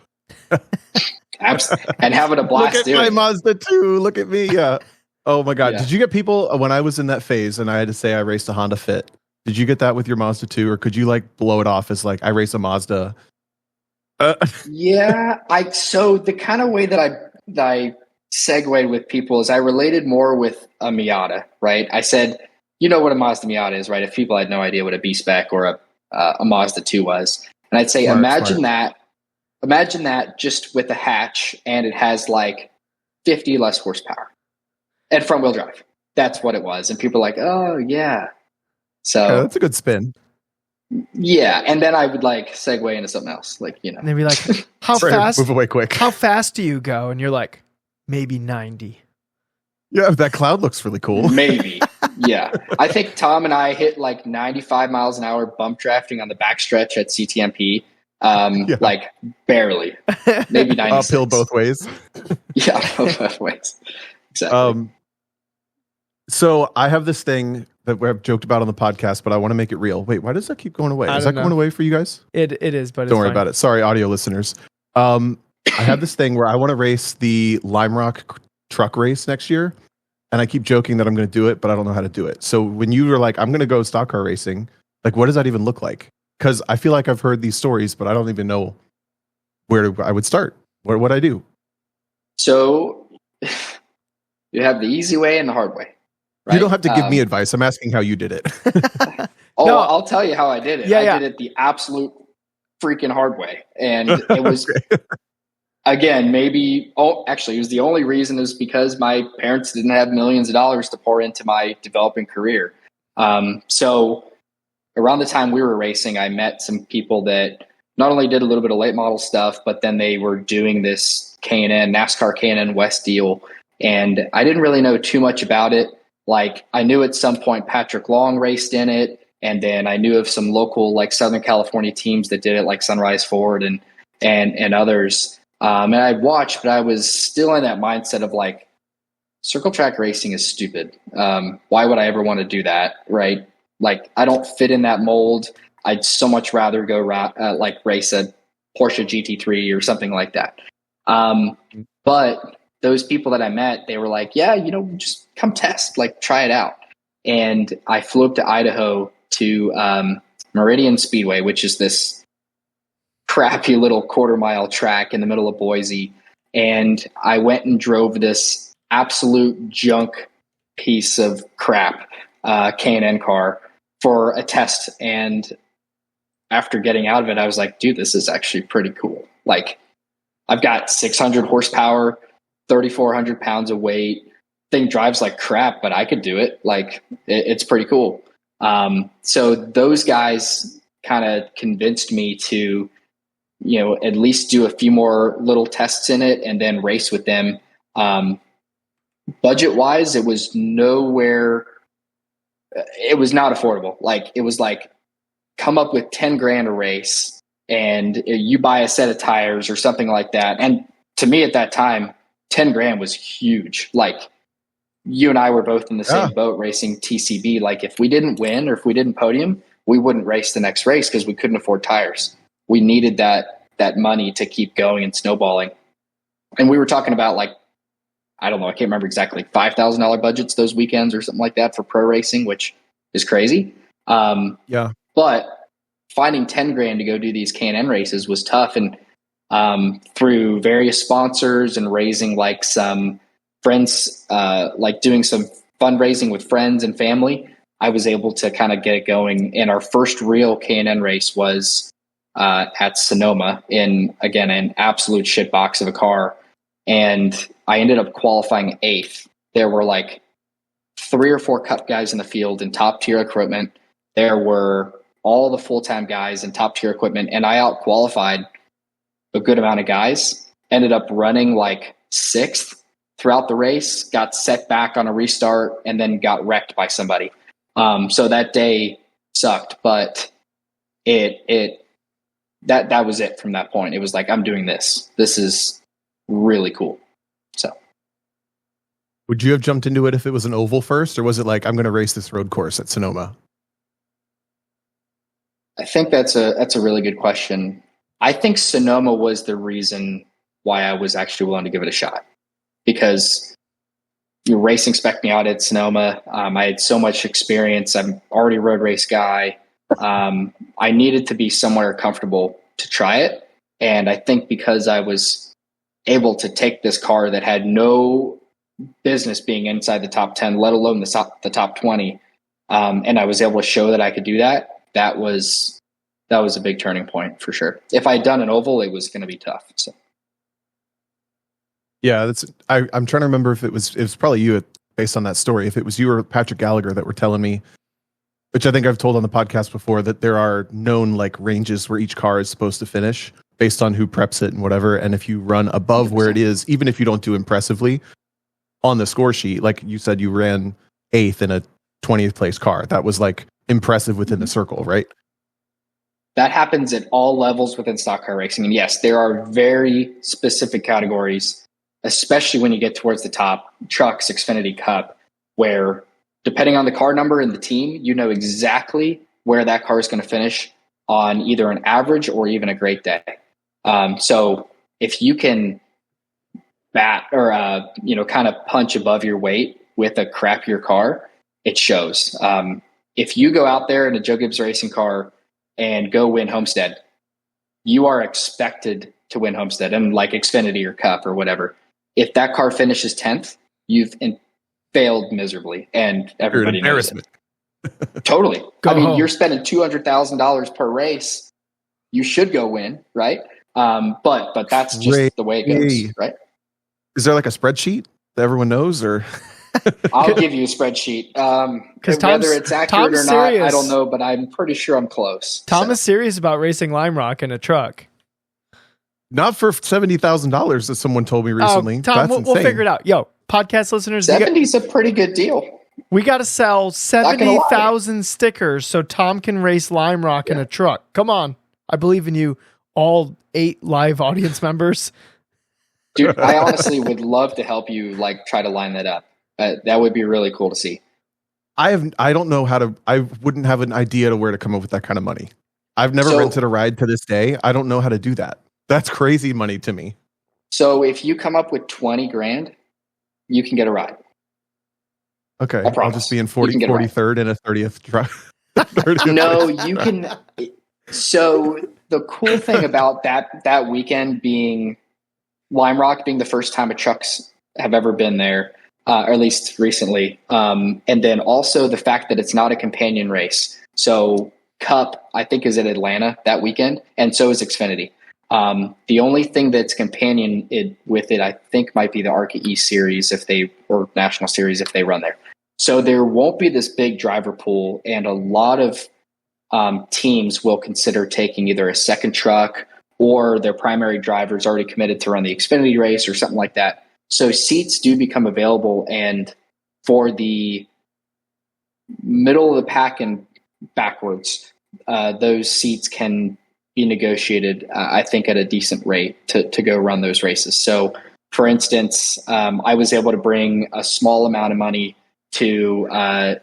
And having a blast. Look at my Mazda 2. Look at me. Oh my God. Yeah. Did you get people when I was in that phase and I had to say I raced a Honda Fit? Did you get that with your Mazda 2, or could you blow it off as I race a Mazda? Yeah. So the kind of way that I segued with people is I related more with a Miata, right? I said, you know what a Mazda Miata is, right? If people had no idea what a B-Spec or a Mazda 2 was. And I'd say, imagine that just with a hatch, and it has 50 less horsepower and front wheel drive. That's what it was. And people are like, oh yeah. So that's a good spin. Yeah. And then I would segue into something else. And they'd be like, how fast? Move away quick. How fast do you go? And you're like, maybe 90. Yeah, that cloud looks really cool. Maybe. Yeah. I think Tom and I hit 95 miles an hour bump drafting on the backstretch at CTMP. Barely. Maybe 96. Uphill both ways. Yeah, both ways. Exactly. So I have this thing that I've joked about on the podcast, but I want to make it real. Wait, why does that keep going away? Is that going away for you guys? It is, but don't worry about it. Sorry, audio listeners. I have this thing where I want to race the Lime Rock truck race next year, and I keep joking that I'm going to do it, but I don't know how to do it. So when you were like, I'm going to go stock car racing, what does that even look like? Because I feel like I've heard these stories, but I don't even know where I would start. What would I do? So you have the easy way and the hard way. Right? You don't have to give me advice. I'm asking how you did it. No, I'll tell you how I did it. I did it the absolute freaking hard way. And it was, again, it was the only reason is because my parents didn't have millions of dollars to pour into my developing career. So around the time we were racing, I met some people that not only did a little bit of late model stuff, but then they were doing this NASCAR K&N West deal. And I didn't really know too much about it. I knew at some point Patrick Long raced in it. And then I knew of some local Southern California teams that did it, like Sunrise Ford and others. And I'd watch, but I was still in that mindset of like, circle track racing is stupid. Why would I ever want to do that? Right? Like, I don't fit in that mold. I'd so much rather go like race a Porsche GT3 or something like that. But those people that I met, they were like, yeah, just come test, like try it out. And I flew up to Idaho to Meridian Speedway, which is this crappy little quarter-mile track in the middle of Boise. And I went and drove this absolute junk piece of crap K&N car for a test. And after getting out of it, I was like, dude, this is actually pretty cool. Like, I've got 600 horsepower, 3,400 pounds of weight. Thing drives like crap, but I could do it. Like, it's pretty cool. So those guys kind of convinced me to, at least do a few more little tests in it and then race with them. Budget wise, it was nowhere. It was not affordable. Like, it was like, come up with 10 grand a race and you buy a set of tires or something like that. And to me at that time, 10 grand was huge. Like, you and I were both in the same boat racing TCB. Like, if we didn't win or if we didn't podium, we wouldn't race the next race because we couldn't afford tires. We needed that money to keep going and snowballing. And we were talking about, like, I don't know, I can't remember exactly, $5,000 budgets those weekends or something like that for pro racing, which is crazy. But finding 10 grand to go do these K&N races was tough. And through various sponsors and raising like some friends, like doing some fundraising with friends and family, I was able to kind of get it going. And our first real K&N race was at Sonoma in, again, an absolute shit box of a car. And I ended up qualifying 8th. There were like 3 or 4 cup guys in the field in top tier equipment. There were all the full-time guys in top tier equipment, and I out-qualified a good amount of guys. Ended up running like 6th throughout the race, got set back on a restart, and then got wrecked by somebody. So that day sucked, but that was it from that point. It was like, I'm doing this. This is really cool. So would you have jumped into it if it was an oval first, or was it like, I'm going to race this road course at Sonoma? I think that's a really good question. I think Sonoma was the reason why I was actually willing to give it a shot, because your racing spec'd me out at Sonoma. I had so much experience. I'm already a road race guy. I needed to be somewhere comfortable to try it. And I think because I was able to take this car that had no business being inside the top 10, let alone the top 20, and I was able to show that I could do that, that was a big turning point for sure. If I had done an oval, it was going to be tough. So. Yeah, I'm trying to remember if it was probably you based on that story. If it was you or Patrick Gallagher that were telling me, which I think I've told on the podcast before, that there are known like ranges where each car is supposed to finish based on who preps it and whatever. And if you run above 100%. Where it is, even if you don't do impressively on the score sheet, like you said, you ran 8th in a 20th place car. That was like impressive within the circle, right? That happens at all levels within stock car racing. And yes, there are very specific categories, especially when you get towards the top, trucks, Xfinity Cup, where depending on the car number and the team, you know exactly where that car is going to finish on either an average or even a great day. So if you can bat or, kind of punch above your weight with a crappier car, it shows. If you go out there in a Joe Gibbs racing car and go win Homestead, you are expected to win Homestead and like Xfinity or Cup or whatever. If that car finishes 10th, you've failed miserably, and everybody knows it. Totally. You're spending $200,000 per race. You should go win, right? But that's just the way it goes, right? Is there like a spreadsheet that everyone knows, or? I'll give you a spreadsheet. Whether it's accurate or not, I don't know, but I'm pretty sure I'm close. Tom is serious about racing Lime Rock in a truck. Not for $70,000, as someone told me recently. Tom, we'll figure it out. Yo, podcast listeners, 70's a pretty good deal. We got to sell 70,000 stickers so Tom can race Lime Rock in a truck. Come on. I believe in you, all 8 live audience members. Dude, I honestly would love to help you like try to line that up. That would be really cool to see. I don't know how to. I wouldn't have an idea to where to come up with that kind of money. I've never rented a ride to this day. I don't know how to do that. That's crazy money to me. So if you come up with 20 grand, you can get a ride. Okay, I'll just be in 43rd and a 30th drive. No, you can. So the cool thing about that weekend being Lime Rock being the first time a trucks have ever been there, or at least recently, and then also the fact that it's not a companion race. So Cup, I think, is in Atlanta that weekend, and so is Xfinity. The only thing that's companion with it, I think, might be the ARCA East Series or National Series if they run there. So there won't be this big driver pool, and a lot of teams will consider taking either a second truck or their primary driver's already committed to run the Xfinity race or something like that. So seats do become available, and for the middle of the pack and backwards, those seats can be negotiated, I think, at a decent rate to go run those races. So, for instance, I was able to bring a small amount of money to a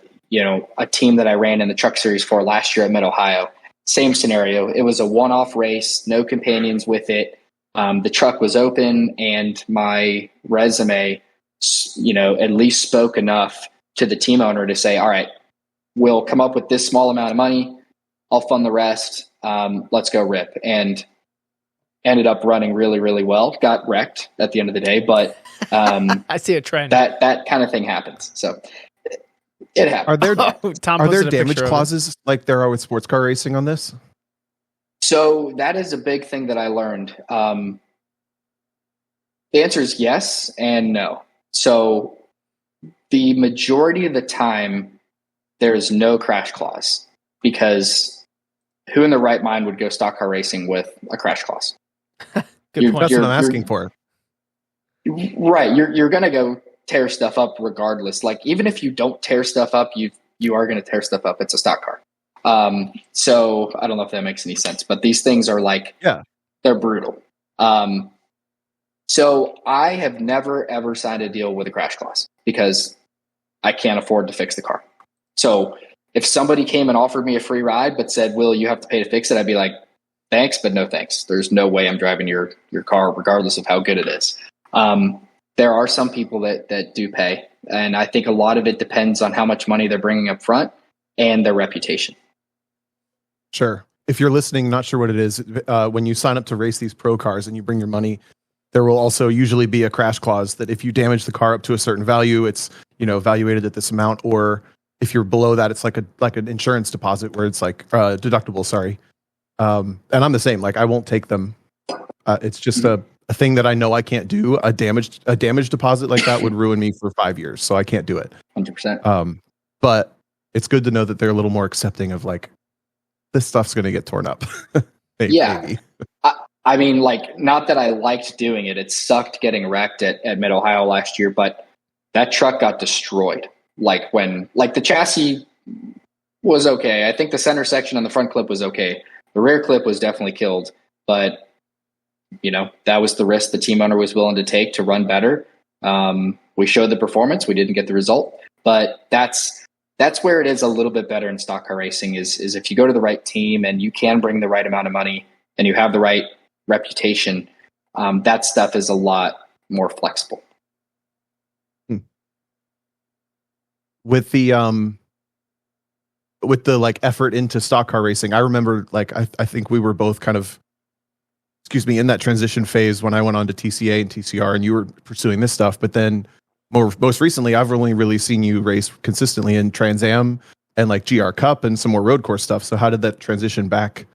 team that I ran in the truck series for last year at Mid-Ohio. Same scenario. It was a one-off race, no companions with it. The truck was open, and my resume, at least spoke enough to the team owner to say, all right, we'll come up with this small amount of money. I'll fund the rest. Let's go rip. And ended up running really, really well. Got wrecked at the end of the day, but I see a trend. That kind of thing happens. So it happens. Are there damage clauses like there are with sports car racing on this? So that is a big thing that I learned. The answer is yes and no. So the majority of the time, there is no crash clause, because who in their right mind would go stock car racing with a crash clause? Good point. That's what I'm asking for. Right. You're going to go tear stuff up regardless. Like, even if you don't tear stuff up, you are going to tear stuff up. It's a stock car. So I don't know if that makes any sense, but these things are they're brutal. So I have never, ever signed a deal with a crash clause because I can't afford to fix the car. So if somebody came and offered me a free ride, but said, Will, you have to pay to fix it, I'd be like, thanks, but no thanks. There's no way I'm driving your car, regardless of how good it is. There are some people that do pay, and I think a lot of it depends on how much money they're bringing up front and their reputation. Sure. If you're listening, not sure what it is, when you sign up to race these pro cars and you bring your money, there will also usually be a crash clause that if you damage the car up to a certain value, it's evaluated at this amount, or if you're below that, it's like an insurance deposit where it's like deductible. Sorry. And I'm the same. Like, I won't take them. It's just a thing that I know I can't do. A damage deposit like that would ruin me for 5 years, so I can't do it. 100%. But it's good to know that they're a little more accepting of like, this stuff's going to get torn up. Maybe. I mean, like, not that I liked doing it. It sucked getting wrecked at Mid-Ohio last year, but that truck got destroyed. Like, the chassis was okay. I think the center section on the front clip was okay. The rear clip was definitely killed, but that was the risk the team owner was willing to take to run better. We showed the performance. We didn't get the result, but that's where it is a little bit better in stock car racing is if you go to the right team and you can bring the right amount of money and you have the right reputation, that stuff is a lot more flexible. With the like effort into stock car racing, I remember like I think we were both kind of, in that transition phase when I went on to TCA and TCR and you were pursuing this stuff. But then most recently, I've only really seen you race consistently in Trans Am and like GR Cup and some more road course stuff. So how did that transition back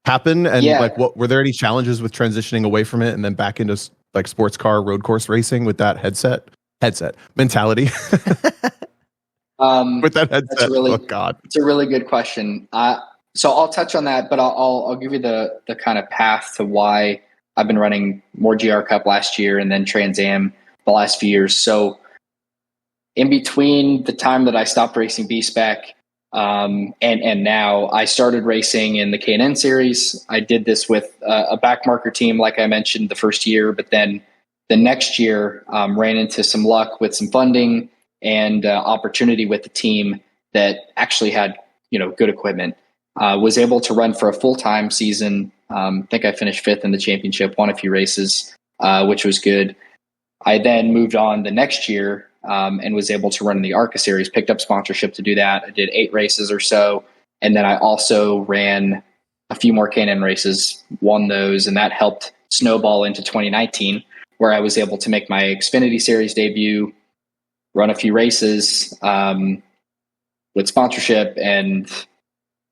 happen? And like, what were there any challenges with transitioning away from it and then back into like sports car road course racing with that headset mentality? With that headset, oh God, it's a really good question. So I'll touch on that, but I'll give you the kind of path to why I've been running more GR Cup last year and then Trans Am the last few years. So in between the time that I stopped racing B-Spec and now, I started racing in the K&N series. I did this with a backmarker team, like I mentioned, the first year, but then The next year, ran into some luck with some funding and opportunity with the team that actually had, good equipment. Was able to run for a full-time season. I think I finished 5th in the championship, won a few races, which was good. I then moved on the next year and was able to run in the ARCA series, picked up sponsorship to do that. I did 8 races or so. And then I also ran a few more K&N races, won those, and that helped snowball into 2019, where I was able to make my Xfinity Series debut, run a few races with sponsorship, and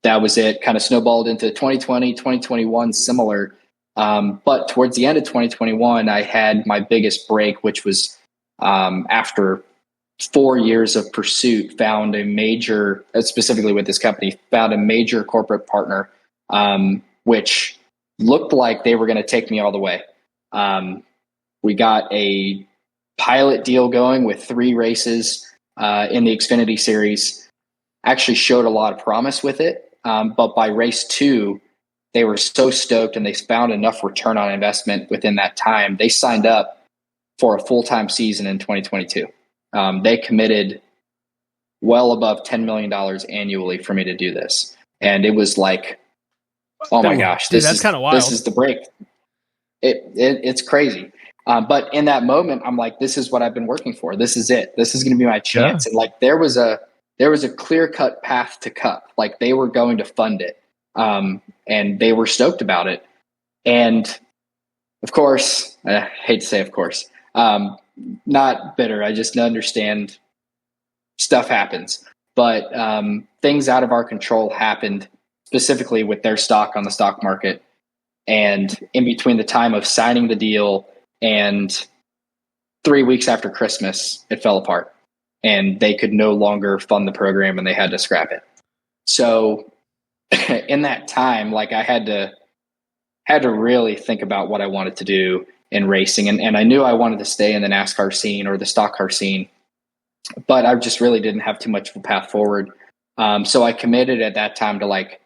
that was it. Kind of snowballed into 2020, 2021, similar. But towards the end of 2021, I had my biggest break, which was after 4 years of pursuit, found a major, specifically with this company, found a major corporate partner, which looked like they were going to take me all the way. We got a pilot deal going with 3 races in the Xfinity Series. Actually showed a lot of promise with it. But by race 2, they were so stoked and they found enough return on investment within that time. They signed up for a full-time season in 2022. They committed well above $10 million annually for me to do this. And it was like, oh my gosh, that's kind of wild. This is the break. It's crazy. But in that moment, I'm like, this is what I've been working for. This is it. This is going to be my chance. Yeah. And like, there was a clear-cut path to Cup. Like, they were going to fund it. And they were stoked about it. And of course, I hate to say, of course, not bitter. I just understand stuff happens, but things out of our control happened, specifically with their stock on the stock market. And in between the time of signing the deal and 3 weeks after Christmas, it fell apart and they could no longer fund the program and they had to scrap it. So in that time, like, I had to really think about what I wanted to do in racing. And I knew I wanted to stay in the NASCAR scene or the stock car scene, but I just really didn't have too much of a path forward. So I committed at that time to like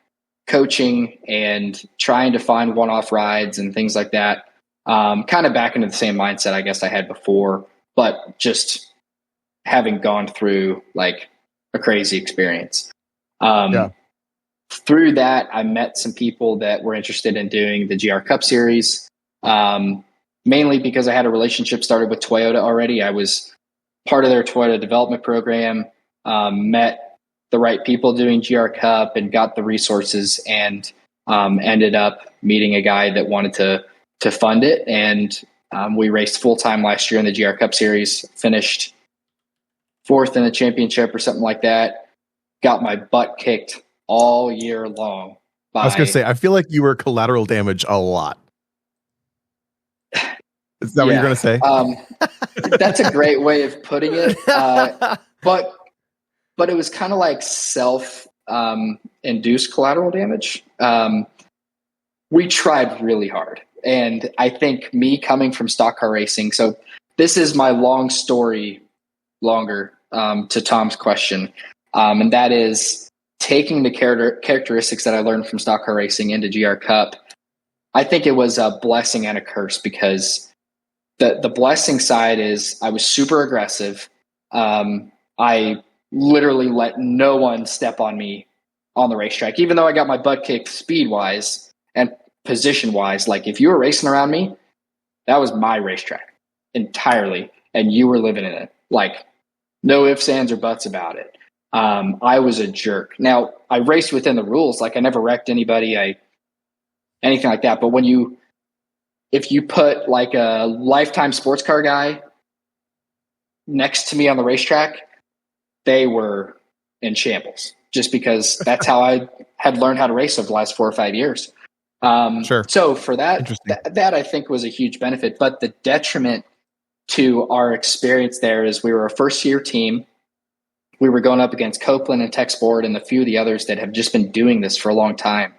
coaching and trying to find one-off rides and things like that. Kind of back into the same mindset I guess I had before, but just having gone through like a crazy experience. Through that, I met some people that were interested in doing the GR Cup series, mainly because I had a relationship started with Toyota already. I was part of their Toyota development program, met the right people doing GR Cup and got the resources, and ended up meeting a guy that wanted to fund it. And we raced full-time last year in the GR Cup series, finished 4th in the championship or something like that, got my butt kicked all year long. I was going to say, I feel like you were collateral damage a lot. Is that what you're going to say? That's a great way of putting it. But it was kind of like self-induced collateral damage. We tried really hard. And I think me coming from stock car racing, so this is my long story longer to Tom's question. And that is, taking the characteristics that I learned from stock car racing into GR Cup, I think it was a blessing and a curse, because the blessing side is I was super aggressive. I literally let no one step on me on the racetrack, even though I got my butt kicked speed-wise and position-wise. Like, if you were racing around me, that was my racetrack entirely, and you were living in it. Like, no ifs, ands, or buts about it. I was a jerk. Now, I raced within the rules. Like, I never wrecked anybody, anything like that. But if you put like a lifetime sports car guy next to me on the racetrack, they were in shambles, just because that's how I had learned how to race over the last 4 or 5 years. Sure. So for that I think was a huge benefit. But the detriment to our experience there is we were a first-year team. We were going up against Copeland and Tech Sport and a few of the others that have just been doing this for a long time.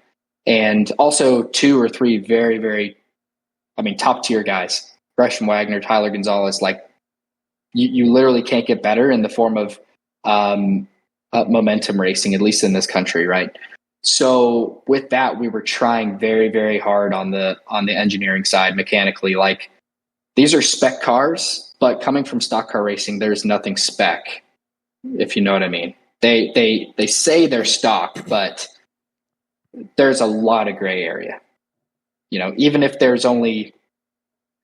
And also 2 or 3 very, very, top tier guys, Gresham Wagner, Tyler Gonzalez. Like, you literally can't get better in the form of momentum racing, at least in this country, right? So with that, we were trying very, very hard on the engineering side, mechanically. Like, these are spec cars, but coming from stock car racing, there's nothing spec, if you know what I mean. They say they're stock, but there's a lot of gray area. You know, even if there's only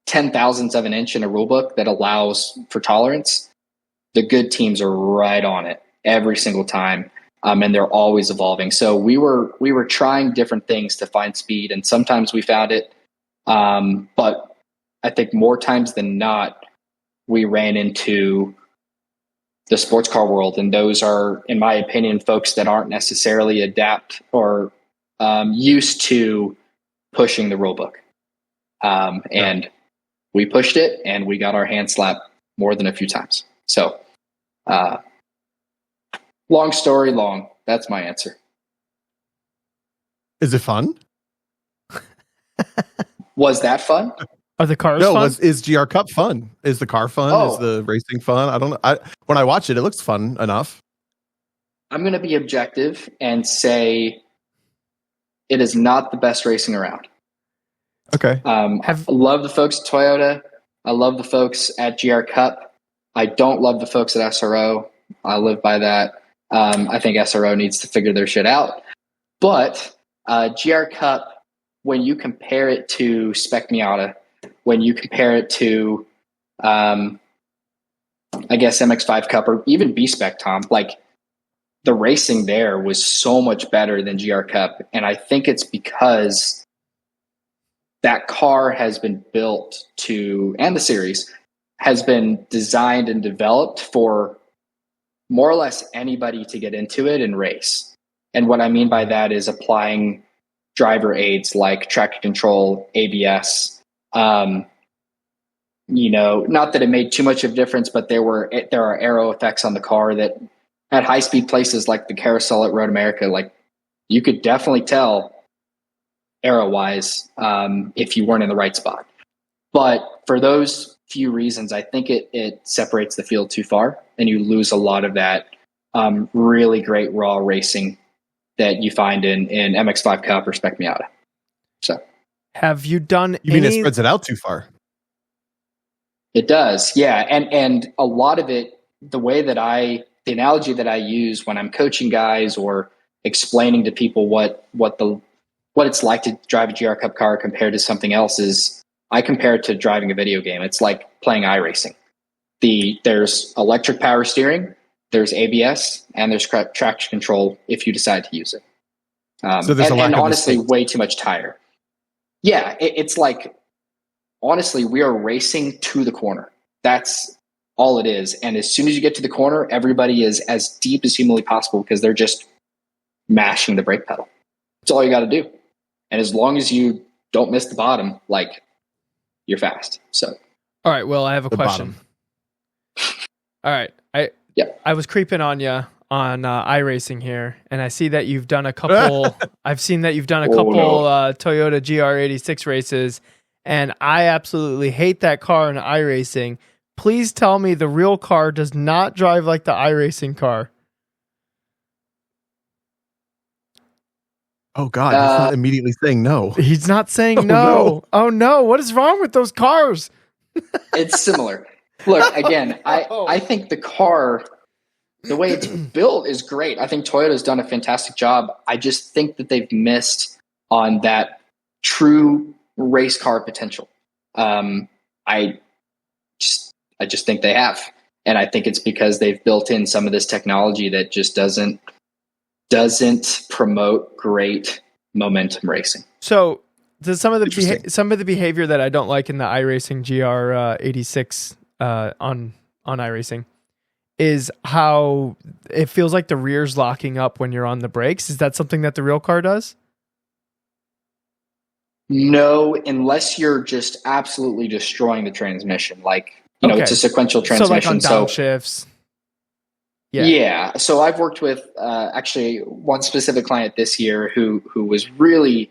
10,000ths of an inch in a rule book that allows for tolerance, the good teams are right on it every single time. And they're always evolving. So we were trying different things to find speed, and sometimes we found it. But I think more times than not, we ran into the sports car world. And those are, in my opinion, folks that aren't necessarily adapt or used to pushing the rule book. And we pushed it, and we got our hand slapped more than a few times. So long story long, that's my answer. Is it fun? Was that fun? Are the cars No, fun? is GR Cup fun? Is the car fun? Oh. Is the racing fun? I don't know. When I watch it, it looks fun enough. I'm going to be objective and say it is not the best racing around. Okay. I love the folks at Toyota. I love the folks at GR Cup. I don't love the folks at SRO. I live by that. I think SRO needs to figure their shit out. But GR Cup, when you compare it to Spec Miata, when you compare it to, I guess, MX5 Cup or even B-Spec, Tom, like the racing there was so much better than GR Cup. And I think it's because that car has been built to, and the series has been designed and developed for more or less anybody to get into it and race. And what I mean by that is applying driver aids like traction control, ABS. You know, not that it made too much of a difference, but there are aero effects on the car that at high speed places like the carousel at Road America, like you could definitely tell aero wise if you weren't in the right spot. But for those few reasons, I think it separates the field too far, and you lose a lot of that really great raw racing that you find in MX5 Cup or Spec Miata. So, have you done? You mean it spreads it out too far? It does, yeah. And a lot of it, the analogy that I use when I'm coaching guys or explaining to people what it's like to drive a GR Cup car compared to something else is, I compare it to driving a video game. It's like playing iRacing. There's electric power steering, there's ABS, and there's traction control if you decide to use it. So there's and honestly, way too much tire. Yeah, it's like, honestly, we are racing to the corner. That's all it is. And as soon as you get to the corner, everybody is as deep as humanly possible because they're just mashing the brake pedal. That's all you got to do. And as long as you don't miss the bottom, like, you're fast. So, all right. Well, I have a question. All right. I was creeping on you on iRacing here, and I see that you've done a couple. I've seen that you've done a couple Toyota GR86 races, and I absolutely hate that car in iRacing. Please tell me the real car does not drive like the iRacing car. Oh God, he's not immediately saying no. He's not saying no. Oh no, what is wrong with those cars? It's similar. Look, again, I think the car, the way it's built is great. I think Toyota's done a fantastic job. I just think that they've missed on that true race car potential. I just think they have. And I think it's because they've built in some of this technology that just doesn't promote great momentum racing. So some of the behavior that I don't like in the iRacing GR86 on iRacing is how it feels like the rear's locking up when you're on the brakes. Is that something that the real car does? No, unless you're just absolutely destroying the transmission. Like, it's a sequential transmission. So like on downshifts. Yeah. So I've worked with actually one specific client this year who was really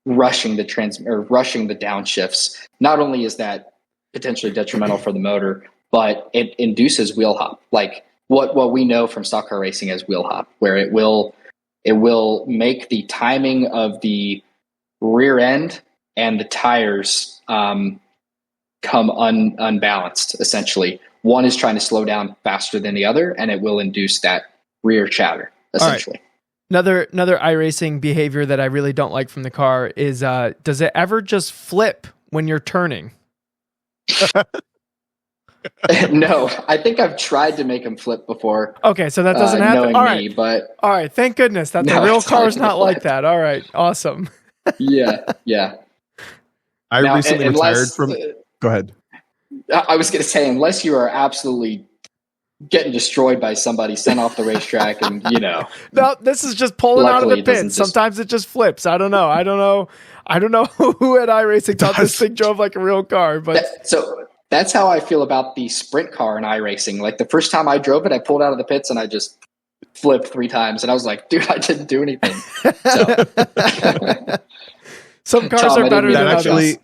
rushing the downshifts. Not only is that potentially detrimental for the motor, but it induces wheel hop. Like what we know from stock car racing as wheel hop, where it will make the timing of the rear end and the tires come unbalanced, essentially. One is trying to slow down faster than the other, and it will induce that rear chatter, essentially. Another iRacing behavior that I really don't like from the car is, does it ever just flip when you're turning? No, I think I've tried to make them flip before. Okay, so that doesn't happen. All right, but all right. Thank goodness that the real car is not like that. All right, awesome. Yeah. I recently retired from. Go ahead. I was going to say, unless you are absolutely getting destroyed by somebody sent off the racetrack, and no, this is just pulling out of the pit. Sometimes it just flips. I don't know who at iRacing thought this thing drove like a real car, but so that's how I feel about the sprint car in iRacing. Like the first time I drove it, I pulled out of the pits and I just flipped 3 times, and I was like, dude, I didn't do anything. So some cars are better than others.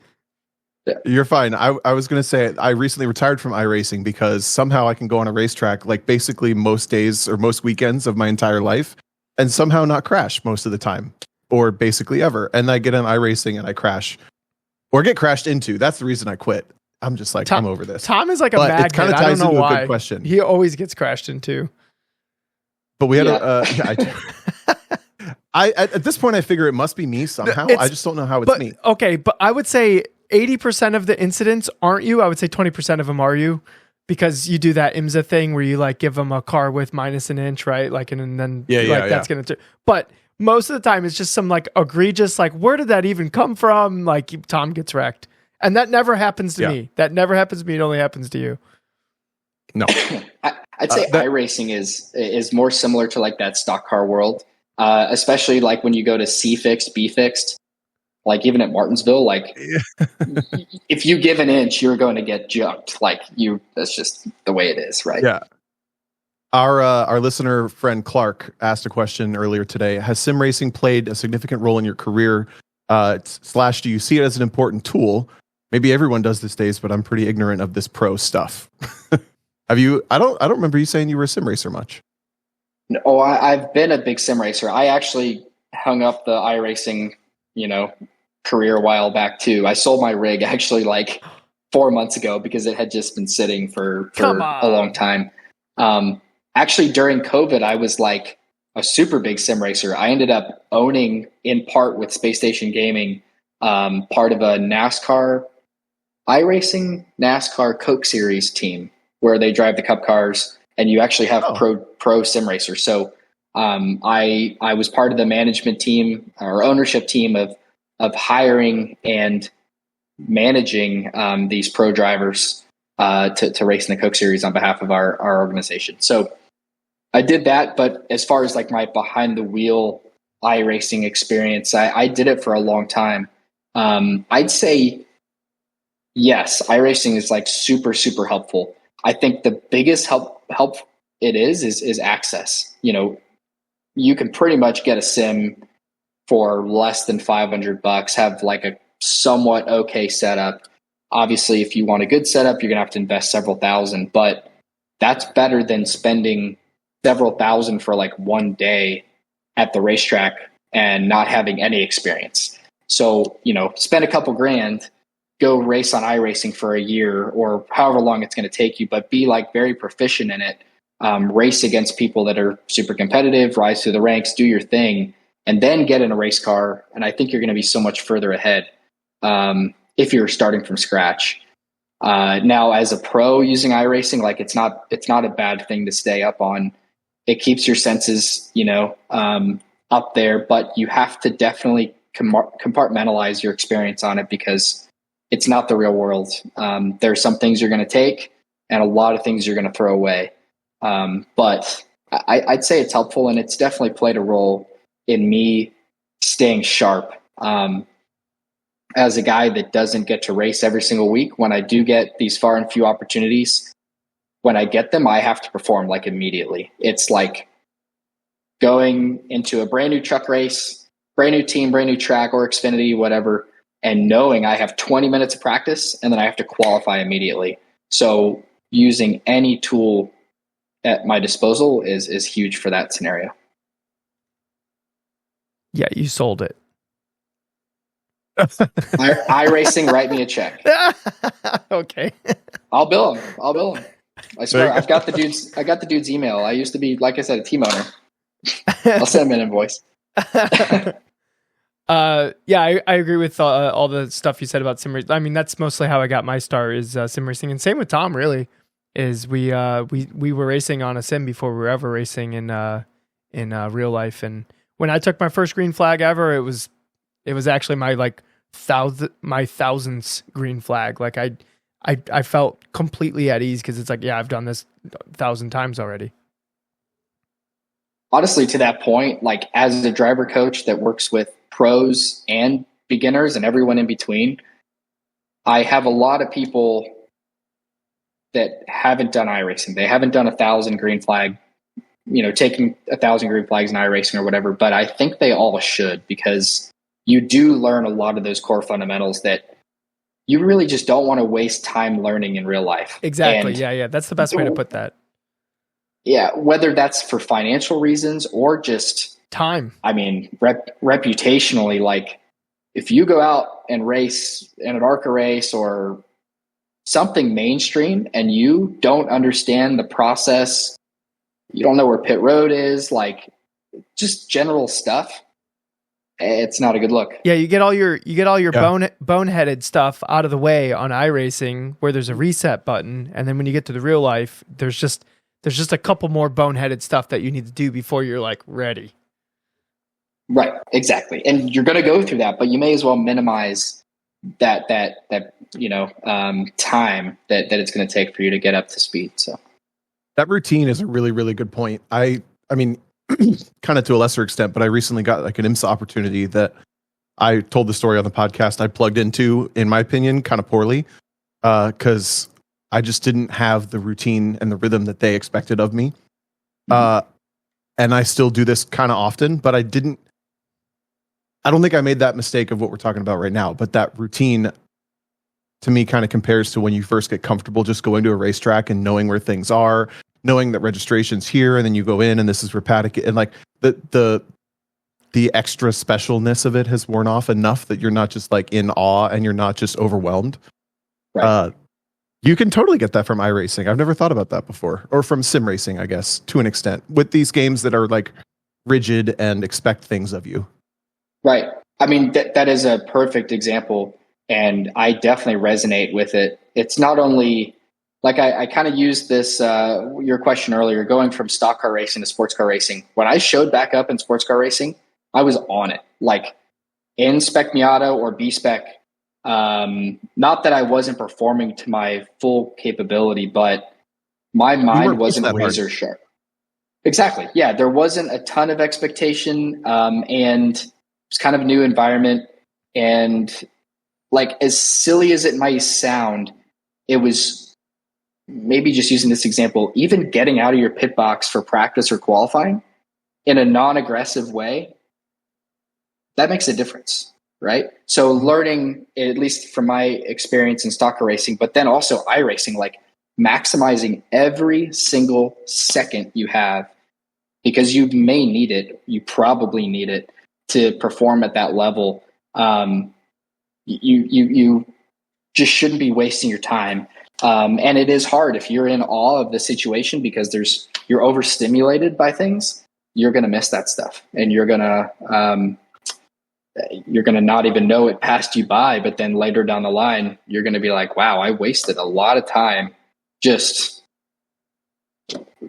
Yeah. You're fine. I was going to say I recently retired from iRacing because somehow I can go on a racetrack like basically most days or most weekends of my entire life and somehow not crash most of the time or basically ever. And I get on iRacing and I crash or get crashed into. That's the reason I quit. I'm just like, I'm over this. Tom is like a magnet. It kind of ties into a good question. He always gets crashed into. But we had at this point, I figure it must be me somehow. I just don't know how it's me. Okay, but I would say 80% of the incidents aren't you. I would say 20% of them are you, because you do that IMSA thing where you like give them a car with minus an inch, right? Like, and then that's going to, but most of the time it's just some like egregious, like, where did that even come from? Like Tom gets wrecked. And that never happens to me. That never happens to me. It only happens to you. No. I'd say iRacing is more similar to like that stock car world. Especially like when you go to C fixed, B fixed, like even at Martinsville, like if you give an inch, you're going to get jumped. Like that's just the way it is, right? Yeah. Our listener friend Clark asked a question earlier today. Has sim racing played a significant role in your career? / do you see it as an important tool? Maybe everyone does these days, but I'm pretty ignorant of this pro stuff. Have you? I don't remember you saying you were a sim racer much. No, I've been a big sim racer. I actually hung up the iRacing, career a while back too. I sold my rig actually like 4 months ago because it had just been sitting for a long time. Actually, during COVID, I was like a super big sim racer. I ended up owning, in part with Space Station Gaming, part of a NASCAR Coke Series team where they drive the Cup cars, and you actually have pro sim racers. So I was part of the management team or ownership team of hiring and managing these pro drivers to race in the Coke Series on behalf of our organization. So I did that, but as far as like my behind the wheel iRacing experience, I did it for a long time. I'd say yes, iRacing is like super, super helpful. I think the biggest help it is access. You can pretty much get a sim for less than $500, have like a somewhat okay setup. Obviously, if you want a good setup, you're gonna have to invest several thousand, but that's better than spending several thousand for like one day at the racetrack and not having any experience. So, spend a couple grand, go race on iRacing for a year or however long it's going to take you, but be like very proficient in it. Race against people that are super competitive, rise through the ranks, do your thing, and then get in a race car. And I think you're going to be so much further ahead if you're starting from scratch. Now, as a pro using iRacing, like it's not a bad thing to stay up on. It keeps your senses, up there, but you have to definitely compartmentalize your experience on it because it's not the real world. There are some things you're going to take and a lot of things you're going to throw away. But I'd say it's helpful, and it's definitely played a role in me staying sharp. As a guy that doesn't get to race every single week, when I do get these far and few opportunities, when I get them, I have to perform like immediately. It's like going into a brand new truck race, brand new team, brand new track or Xfinity, whatever, and knowing I have 20 minutes of practice and then I have to qualify immediately. So using any tool at my disposal is huge for that scenario. Yeah, you sold it. iRacing, write me a check. Okay. I'll bill him. I swear, I got the dude's email. I used to be, like I said, a team owner. I'll send him an invoice. Yeah, I agree with all the stuff you said about sim racing. I mean, that's mostly how I got my start is sim racing, and same with Tom. Really, is we were racing on a sim before we were ever racing in real life. And when I took my first green flag ever, it was actually my thousandth green flag. Like I felt completely at ease because it's like, yeah, I've done this 1,000 times already. Honestly, to that point, like as a driver coach that works with pros and beginners and everyone in between, I have a lot of people that haven't done iRacing. They haven't done 1,000 green flag, taking 1,000 green flags in iRacing or whatever, but I think they all should, because you do learn a lot of those core fundamentals that you really just don't want to waste time learning in real life. Exactly. And yeah. That's the best way to put that. Yeah, whether that's for financial reasons or just time. I mean, reputationally, like if you go out and race in an ARCA race or something mainstream and you don't understand the process, you don't know where pit road is, like just general stuff, it's not a good look. Yeah, you get all your boneheaded stuff out of the way on iRacing where there's a reset button, and then when you get to the real life, there's just a couple more boneheaded stuff that you need to do before you're like ready. Right, exactly. And you're going to go through that, but you may as well minimize that time that it's going to take for you to get up to speed. So that routine is a really, really good point. I mean, kind of to a lesser extent, but I recently got like an IMSA opportunity that I told the story on the podcast. I plugged into, in my opinion, kind of poorly, because I just didn't have the routine and the rhythm that they expected of me. And I still do this kind of often, but I don't think I made that mistake of what we're talking about right now. But that routine to me kind of compares to when you first get comfortable just going to a racetrack and knowing where things are, knowing that registration's here, and then you go in and this is Rapatic, and like the extra specialness of it has worn off enough that you're not just like in awe and you're not just overwhelmed. Right. You can totally get that from iRacing. I've never thought about that before. Or from sim racing, I guess, to an extent, with these games that are like rigid and expect things of you. Right. I mean, that is a perfect example, and I definitely resonate with it. It's not only like I kind of used this, your question earlier, going from stock car racing to sports car racing. When I showed back up in sports car racing, I was on it. Like in Spec Miata or B Spec, not that I wasn't performing to my full capability, but my mind wasn't razor sharp. Exactly. Yeah. There wasn't a ton of expectation. And it's kind of a new environment. And like, as silly as it might sound, it was maybe just using this example, even getting out of your pit box for practice or qualifying in a non-aggressive way, that makes a difference. Right. So learning, at least from my experience in stock car racing, but then also iRacing, like maximizing every single second you have, because you may need it. You probably need it to perform at that level. You just shouldn't be wasting your time. And it is hard if you're in awe of the situation because you're overstimulated by things. You're going to miss that stuff, and you're going to not even know it passed you by. But then later down the line, you're going to be like, wow, I wasted a lot of time just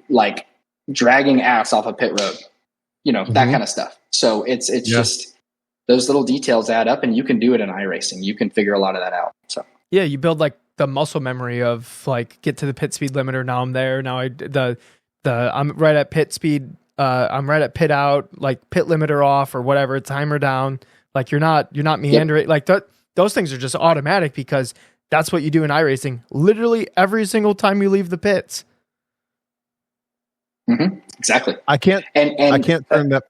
like dragging ass off a pit road, that kind of stuff. So it's just those little details add up, and you can do it in iRacing. You can figure a lot of that out. So yeah, you build like the muscle memory of like, get to the pit speed limiter. Now I'm there. Now I'm right at pit speed. I'm right at pit out, like pit limiter off or whatever, timer down. Like you're not meandering. Yep. Like those things are just automatic because that's what you do in iRacing. Literally every single time you leave the pits. Mm-hmm. Exactly. I can't turn that.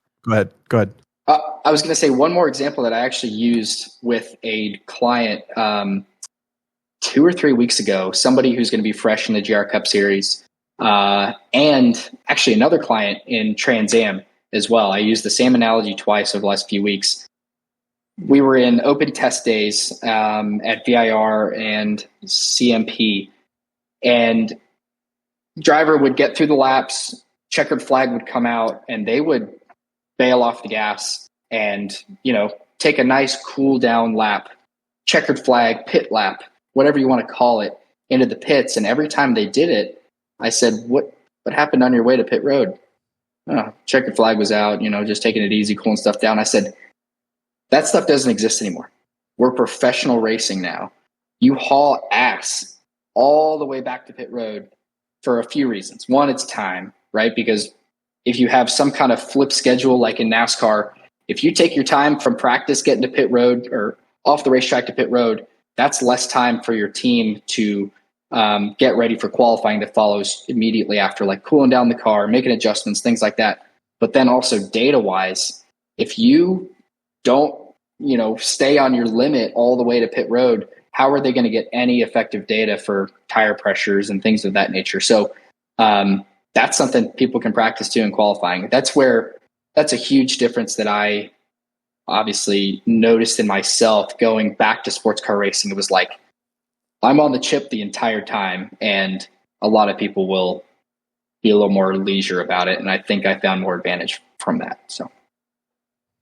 Go ahead. I was going to say one more example that I actually used with a client 2 or 3 weeks ago, somebody who's going to be fresh in the GR Cup Series, and actually another client in Trans Am as well. I used the same analogy twice over the last few weeks. we were in open test days at VIR and CMP, and driver would get through the laps, checkered flag would come out, and they would bail off the gas and, take a nice cool down lap, checkered flag, pit lap, whatever you want to call it, into the pits. And every time they did it, I said, what happened on your way to pit road? Oh, checkered flag was out, just taking it easy, cooling stuff down. I said, that stuff doesn't exist anymore. We're professional racing now. You haul ass all the way back to pit road for a few reasons. One, it's time, right? Because if you have some kind of flip schedule like in NASCAR, if you take your time from practice getting to pit road or off the racetrack to pit road, that's less time for your team to get ready for qualifying that follows immediately after, like cooling down the car, making adjustments, things like that. But then also data-wise, if you don't, stay on your limit all the way to pit road, how are they going to get any effective data for tire pressures and things of that nature? So that's something people can practice too in qualifying. That's a huge difference that I obviously noticed in myself going back to sports car racing. It was like, I'm on the chip the entire time, and a lot of people will be a little more leisure about it. And I think I found more advantage from that. So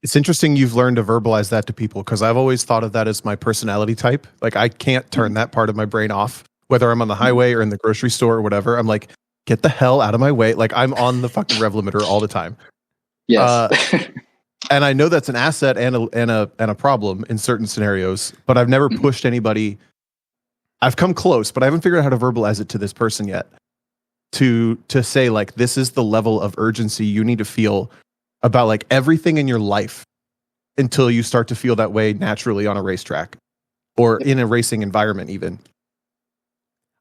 it's interesting you've learned to verbalize that to people, because I've always thought of that as my personality type. Like, I can't turn that part of my brain off, whether I'm on the highway or in the grocery store or whatever. I'm like, get the hell out of my way. Like, I'm on the fucking rev limiter all the time. Yes. And I know that's an asset and a problem in certain scenarios, but I've never pushed anybody. I've come close, but I haven't figured out how to verbalize it to this person yet. To say, like, this is the level of urgency you need to feel about like everything in your life until you start to feel that way naturally on a racetrack or in a racing environment even.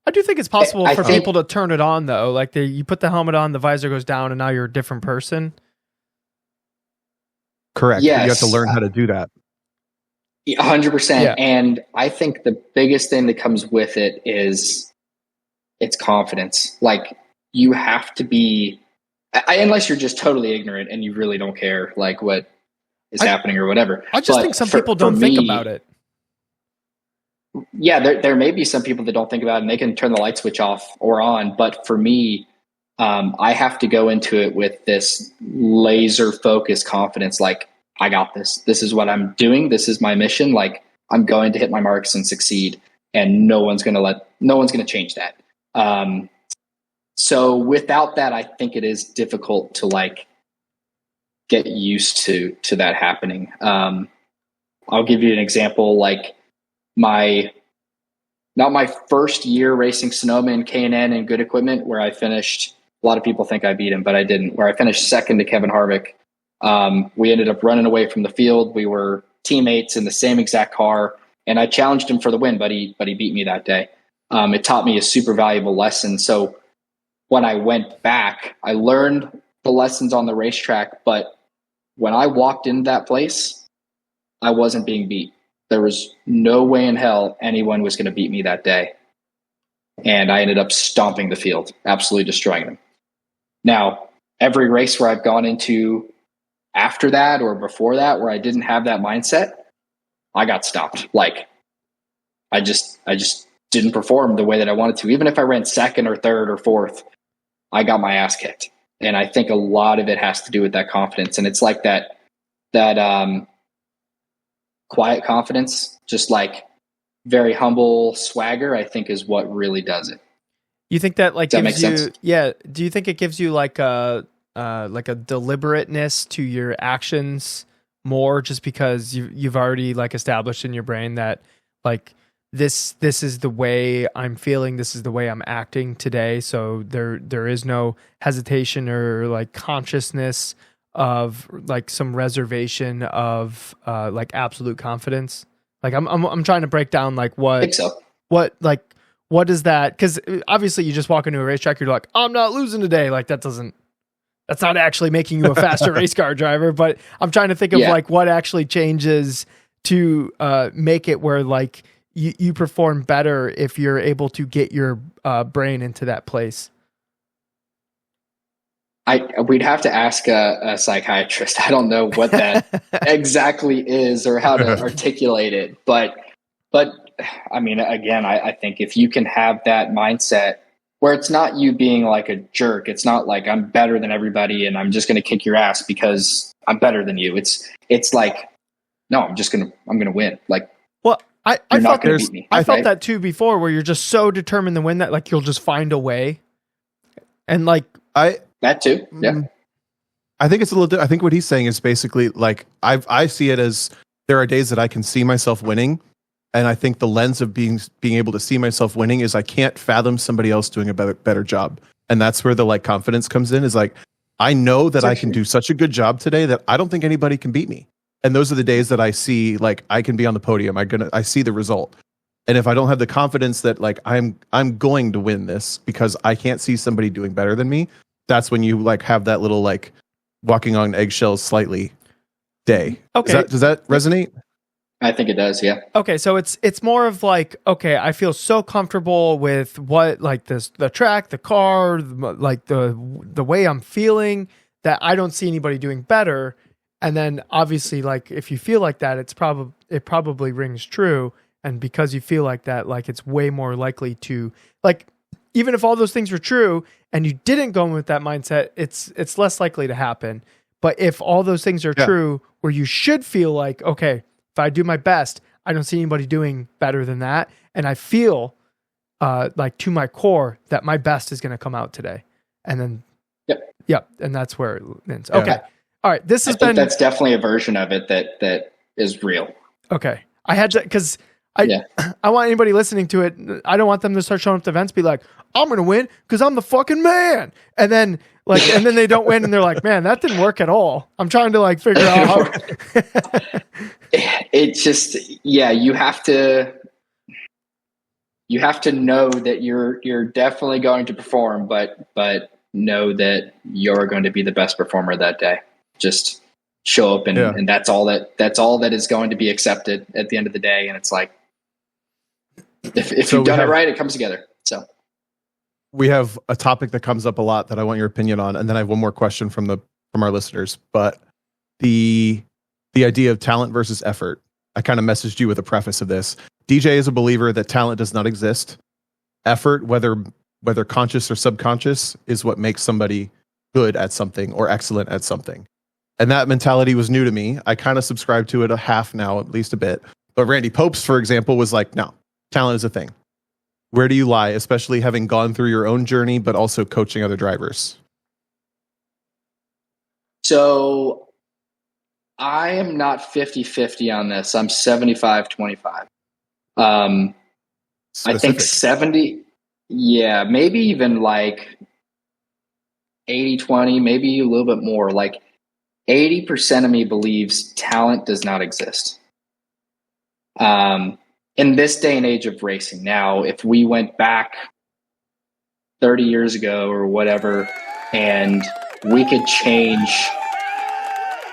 I do think it's possible for people to turn it on, though. Like, you put the helmet on, the visor goes down, and now you're a different person. Correct. Yes. You have to learn how to do that. 100%. Yeah. And I think the biggest thing that comes with it is it's confidence. Like, you have to be, unless you're just totally ignorant and you really don't care, like, what is happening or whatever. I just think some people don't think about it. Yeah, there may be some people that don't think about it and they can turn the light switch off or on. But for me, I have to go into it with this laser focused confidence. Like, I got this. This is what I'm doing. This is my mission. Like, I'm going to hit my marks and succeed, and no one's going to change that. So without that, I think it is difficult to like get used to that happening. I'll give you an example. Like, not my first year racing Sonoma and K&N and good equipment, where I finished, a lot of people think I beat him, but I didn't, where I finished second to Kevin Harvick. We ended up running away from the field. We were teammates in the same exact car, and I challenged him for the win, but he beat me that day. It taught me a super valuable lesson. So when I went back, I learned the lessons on the racetrack, but when I walked into that place, I wasn't being beat. There was no way in hell anyone was going to beat me that day. And I ended up stomping the field, absolutely destroying them. Now, every race where I've gone into after that or before that, where I didn't have that mindset, I got stopped. Like, I just didn't perform the way that I wanted to. Even if I ran second or third or fourth, I got my ass kicked. And I think a lot of it has to do with that confidence. And it's like that quiet confidence, just like very humble swagger, I think is what really does it. You think that like does that gives make you sense? Yeah, do you think it gives you like a deliberateness to your actions more, just because you've already like established in your brain that like this is the way I'm feeling, this is the way I'm acting today, so there is no hesitation or like consciousness of like some reservation of like absolute confidence? Like I'm trying to break down like I think so. what is that? Because obviously you just walk into a racetrack, you're like, I'm not losing today. Like that's not actually making you a faster race car driver. But I'm trying to think of like what actually changes to make it where like you perform better if you're able to get your brain into that place. We'd have to ask a psychiatrist. I don't know what that exactly is or how to articulate it, but I mean, again, I think if you can have that mindset where it's not you being like a jerk, it's not like I'm better than everybody and I'm just going to kick your ass because I'm better than you. It's like, no, I'm going to win. Like, well, I felt beat me. I felt that too before, where you're just so determined to win that like you'll just find a way, and like that too. Yeah, I think it's a little. I think what he's saying is basically like I see it as there are days that I can see myself winning, and I think the lens of being able to see myself winning is I can't fathom somebody else doing a better job, and that's where the like confidence comes in. Is like I know that I can do such a good job today that I don't think anybody can beat me. And those are the days that I see like I can be on the podium. I see the result. And if I don't have the confidence that like I'm going to win this because I can't see somebody doing better than me, that's when you like have that little like walking on eggshells slightly day. Okay. Does that resonate? I think it does. Yeah. Okay. So it's more of like, okay, I feel so comfortable with what like the track, the car, like the way I'm feeling that I don't see anybody doing better. And then obviously, like if you feel like that, it probably rings true. And because you feel like that, like it's way more likely to like, even if all those things were true and you didn't go in with that mindset, it's less likely to happen. But if all those things are true, where you should feel like, okay, if I do my best, I don't see anybody doing better than that. And I feel like to my core that my best is going to come out today. And then, yep. And that's where it ends. Okay. Yeah. All right, this has been. That's definitely a version of it that is real. Okay, I had to because I want anybody listening to it. I don't want them to start showing up to events, be like, "I'm going to win because I'm the fucking man," and then they don't win, and they're like, "Man, that didn't work at all." I'm trying to like figure out how. It's just you have to know that you're definitely going to perform, but know that you're going to be the best performer that day. Just show up and that's all that is going to be accepted at the end of the day. And it's like, if you've done it right, it comes together. So we have a topic that comes up a lot that I want your opinion on. And then I have one more question from our listeners, but the idea of talent versus effort. I kind of messaged you with a preface of this. DJ is a believer that talent does not exist. Effort, whether conscious or subconscious, is what makes somebody good at something or excellent at something. And that mentality was new to me. I kind of subscribe to it a half now, at least a bit. But Randy Popes, for example, was like, no, talent is a thing. Where do you lie, especially having gone through your own journey, but also coaching other drivers? So I am not 50-50 on this. I'm 75-25. I think 70, maybe even like 80-20, maybe a little bit more. Like 80% of me believes talent does not exist. In this day and age of racing. Now, if we went back 30 years ago or whatever, and we could change,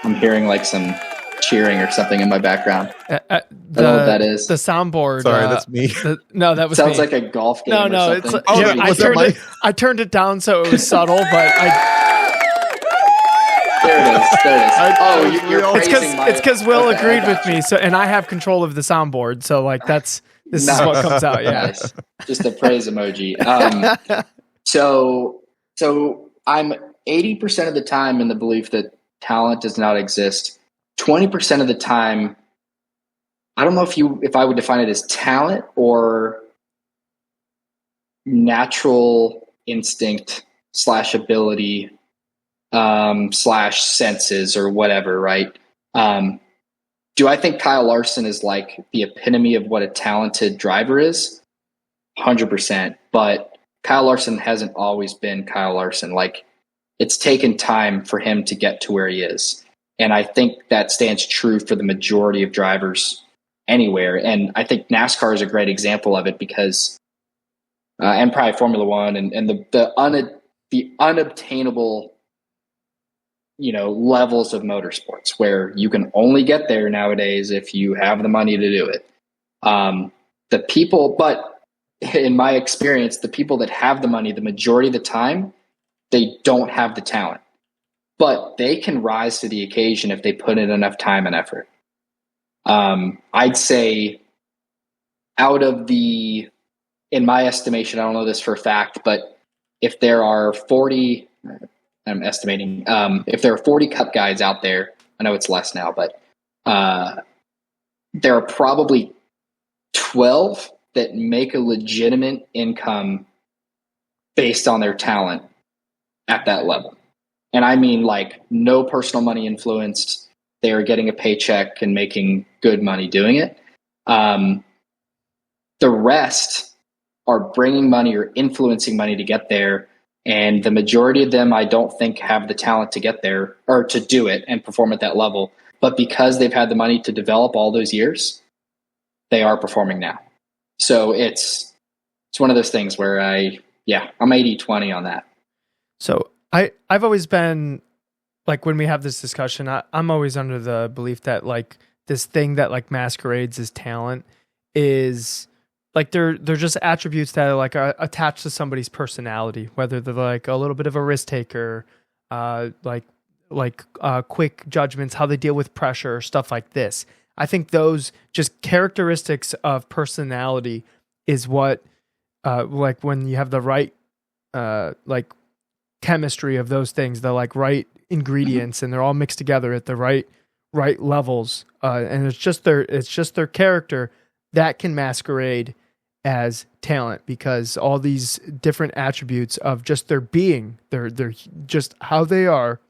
I'm hearing like some cheering or something in my background. I don't know what that is. The soundboard. Sorry, that's me. No, that was sounds me. like a golf game. No, or something. I turned it down so it was subtle, but There it is. You're praising it's because Will agreed with me. So, and I have control of the soundboard. So, like, this is what comes out. Yeah, nice. Just a praise emoji. So I'm 80% of the time in the belief that talent does not exist. 20% of the time, I don't know if I would define it as talent or natural instinct / ability / senses or whatever, right? Do I think Kyle Larson is like the epitome of what a talented driver is? 100%. But Kyle Larson hasn't always been Kyle Larson. Like, it's taken time for him to get to where he is. And I think that stands true for the majority of drivers anywhere. And I think NASCAR is a great example of it because, and probably Formula One and the unobtainable, levels of motorsports where you can only get there nowadays if you have the money to do it. But in my experience, the people that have the money, the majority of the time, they don't have the talent. but they can rise to the occasion if they put in enough time and effort. I'd say in my estimation, I don't know this for a fact, but if there are 40, I'm estimating, if there are 40 Cup guys out there, I know it's less now, but there are probably 12 that make a legitimate income based on their talent at that level. And I mean, like, no personal money influenced. They are getting a paycheck and making good money doing it. The rest are bringing money or influencing money to get there. And the majority of them, I don't think, have the talent to get there or to do it and perform at that level. But because they've had the money to develop all those years, they are performing now. So it's one of those things where I'm 80-20 on that. So I've always been, like, when we have this discussion, I'm always under the belief that, like, this thing that, like, masquerades as talent is, like, they're just attributes that are, like, attached to somebody's personality, whether they're, like, a little bit of a risk taker, quick judgments, how they deal with pressure, stuff like this. I think those just characteristics of personality is what, like, when you have the right, like, chemistry of those things, the, like, right ingredients, and they're all mixed together at the right levels, and it's just their character that can masquerade as talent, because all these different attributes of just their being, they're just how they are,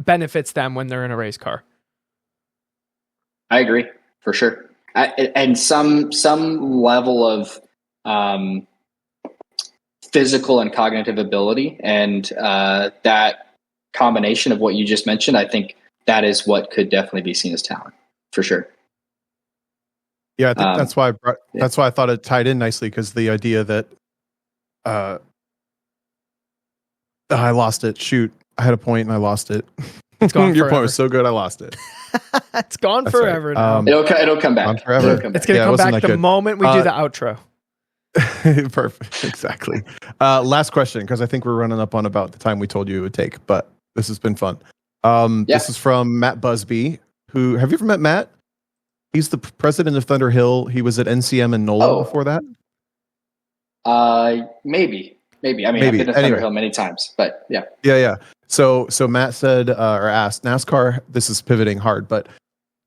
benefits them when they're in a race car. I agree, for sure. And some level of physical and cognitive ability, and that combination of what you just mentioned, I think that is what could definitely be seen as talent, for sure. Yeah, I think that's why that's why I thought it tied in nicely, because the idea that I lost it. Shoot, I had a point and I lost it. It's gone. Your point was so good, I lost it. It's gone That's forever right. now. It'll come back. Forever. It's going to come back the moment we do the outro. Perfect. Exactly. Last question, because I think we're running up on about the time we told you it would take, but this has been fun. This is from Matt Busby. Who have you ever met Matt? He's the president of Thunder Hill. He was at NCM and NOLA before that. Maybe. I mean, I've been to Thunder Hill many times, but yeah. Yeah. So Matt said or asked, NASCAR. This is pivoting hard, but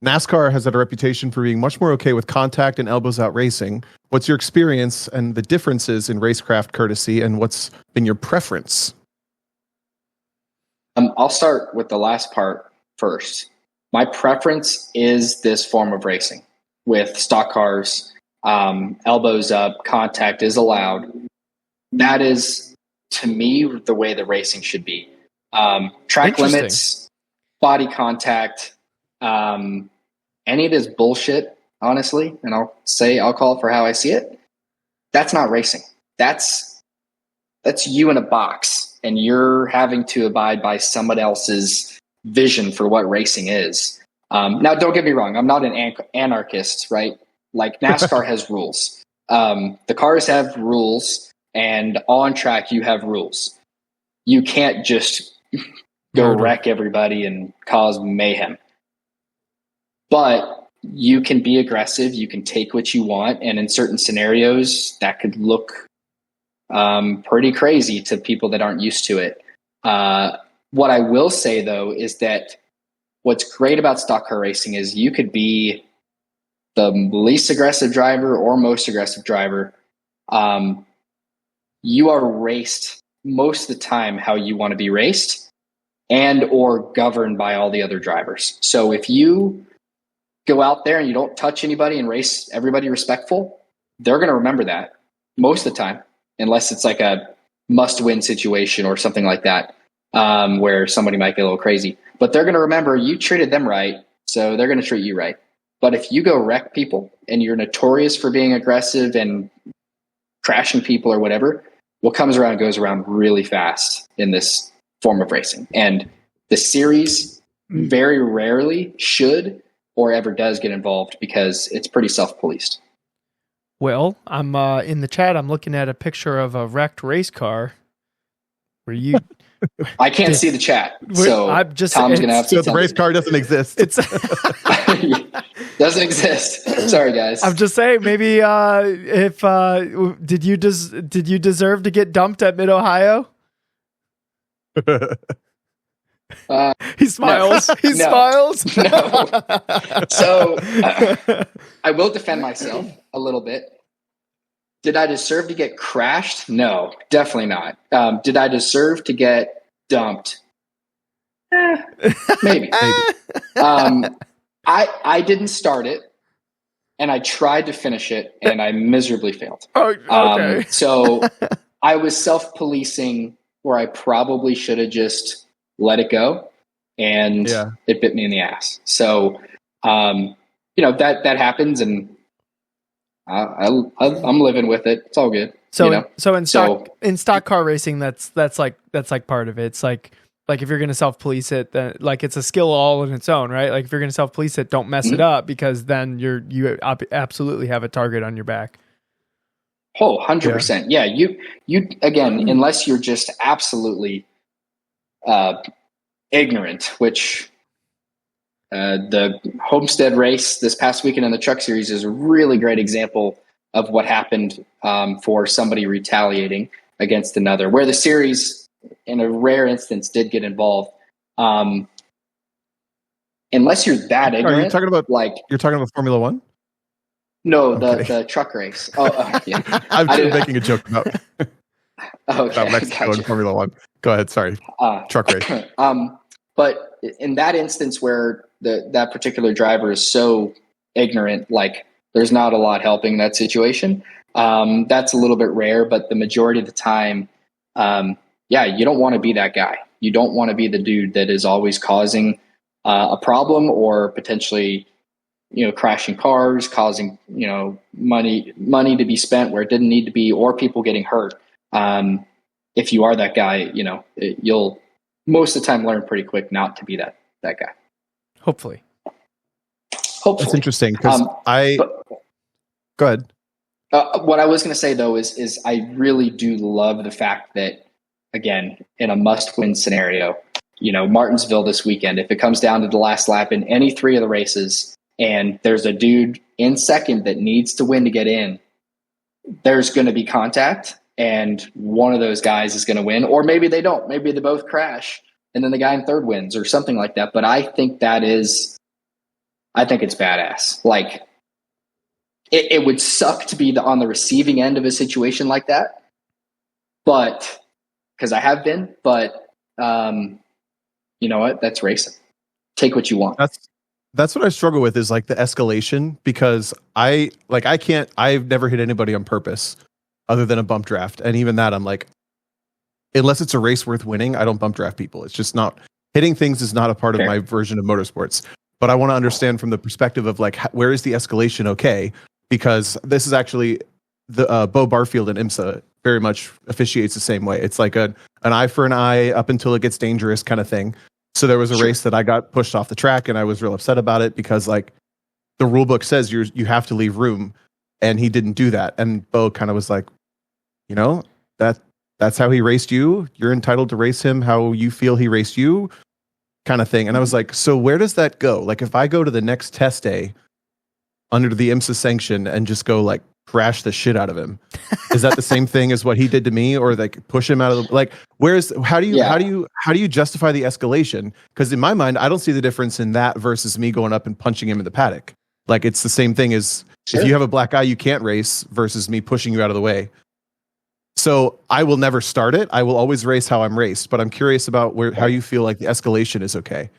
NASCAR has had a reputation for being much more okay with contact and elbows out racing. What's your experience and the differences in racecraft courtesy, and what's been your preference? I'll start with the last part first. My preference is this form of racing with stock cars, elbows up, contact is allowed. That is, to me, the way the racing should be. Track limits, body contact, any of this bullshit, honestly, and I'll call it for how I see it. That's not racing. That's you in a box, and you're having to abide by someone else's vision for what racing is. Now, don't get me wrong. I'm not an anarchist, right? Like, NASCAR has rules. The cars have rules, and on track, you have rules. You can't just go wreck everybody and cause mayhem. But you can be aggressive. You can take what you want. And in certain scenarios, that could look pretty crazy to people that aren't used to it. What I will say, though, is that what's great about stock car racing is you could be the least aggressive driver or most aggressive driver. You are raced most of the time how you want to be raced, and or governed by all the other drivers. So if you go out there and you don't touch anybody and race everybody respectful, they're going to remember that most of the time, unless it's like a must-win situation or something like that, where somebody might get a little crazy. But they're going to remember you treated them right, so they're going to treat you right. But if you go wreck people and you're notorious for being aggressive and crashing people or whatever, what comes around goes around really fast in this form of racing. And the series very rarely should or ever does get involved, because it's pretty self-policed. Well, I'm in the chat. I'm looking at a picture of a wrecked race car. Were you I can't see the chat, so I'm just, Tom's gonna have to. So the race car doesn't exist. It's doesn't exist. Sorry, guys. I'm just saying, maybe if did you deserve to get dumped at Mid Ohio? He smiles. No. He smiles. No. So I will defend myself a little bit. Did I deserve to get crashed? No, definitely not. Did I deserve to get dumped? Maybe. I didn't start it, and I tried to finish it, and I miserably failed. Oh, okay. So I was self-policing where I probably should have just let it go, and it bit me in the ass. So, that happens, and I'm living with it. It's all good. So, in stock car racing, that's like part of it. It's like if you're going to self-police it, then like it's a skill all in its own, right? Like if you're going to self-police it, don't mess it up, because then you absolutely have a target on your back. Oh, 100%. Yeah. You again, unless you're just absolutely ignorant, which the Homestead race this past weekend in the Truck Series is a really great example of what happened for somebody retaliating against another, where the series, in a rare instance, did get involved. Unless you're that ignorant. Are you talking about you're talking about Formula One? No, the truck race. Oh, yeah. I'm making a joke about Mexico and Formula One. Go ahead. Sorry. Truck race. But in that instance where that particular driver is so ignorant, like there's not a lot helping that situation. That's a little bit rare, but the majority of the time, you don't want to be that guy. You don't want to be the dude that is always causing a problem, or potentially, crashing cars, causing, money to be spent where it didn't need to be, or people getting hurt. If you are that guy, you'll most of the time learn pretty quick not to be that guy. Hopefully. That's interesting, because go ahead. What I was going to say though is I really do love the fact that, again, in a must-win scenario, Martinsville this weekend, if it comes down to the last lap in any three of the races, and there's a dude in second that needs to win to get in, there's going to be contact, and one of those guys is going to win, or maybe they don't. Maybe they both crash, and then the guy in third wins, or something like that. But I think it's badass. Like, it would suck to be on the receiving end of a situation like that, but because I have been. But you know what? That's racing. Take what you want. That's what I struggle with, is like the escalation, because I've never hit anybody on purpose other than a bump draft. And even that, I'm like, unless it's a race worth winning, I don't bump draft people. It's just not, hitting things is not a part of my version of motorsports. But I want to understand from the perspective of like, where is the escalation okay? Because this is actually the Bo Barfield and IMSA very much officiates the same way. It's like an eye for an eye up until it gets dangerous kind of thing. So there was a race that I got pushed off the track, and I was real upset about it, because like the rule book says you have to leave room, and he didn't do that. And Bo kind of was like, that's how he raced you. You're entitled to race him how you feel he raced you, kind of thing. And I was like, so where does that go? Like, if I go to the next test day under the IMSA sanction and just go like crash the shit out of him, is that the same thing as what he did to me? Or like push him out of the, like, how do you justify the escalation? Because in my mind, I don't see the difference in that versus me going up and punching him in the paddock. Like, it's the same thing as if you have a black eye, you can't race, versus me pushing you out of the way. So I will never start it. I will always race how I'm raced, but I'm curious about how you feel like the escalation is okay.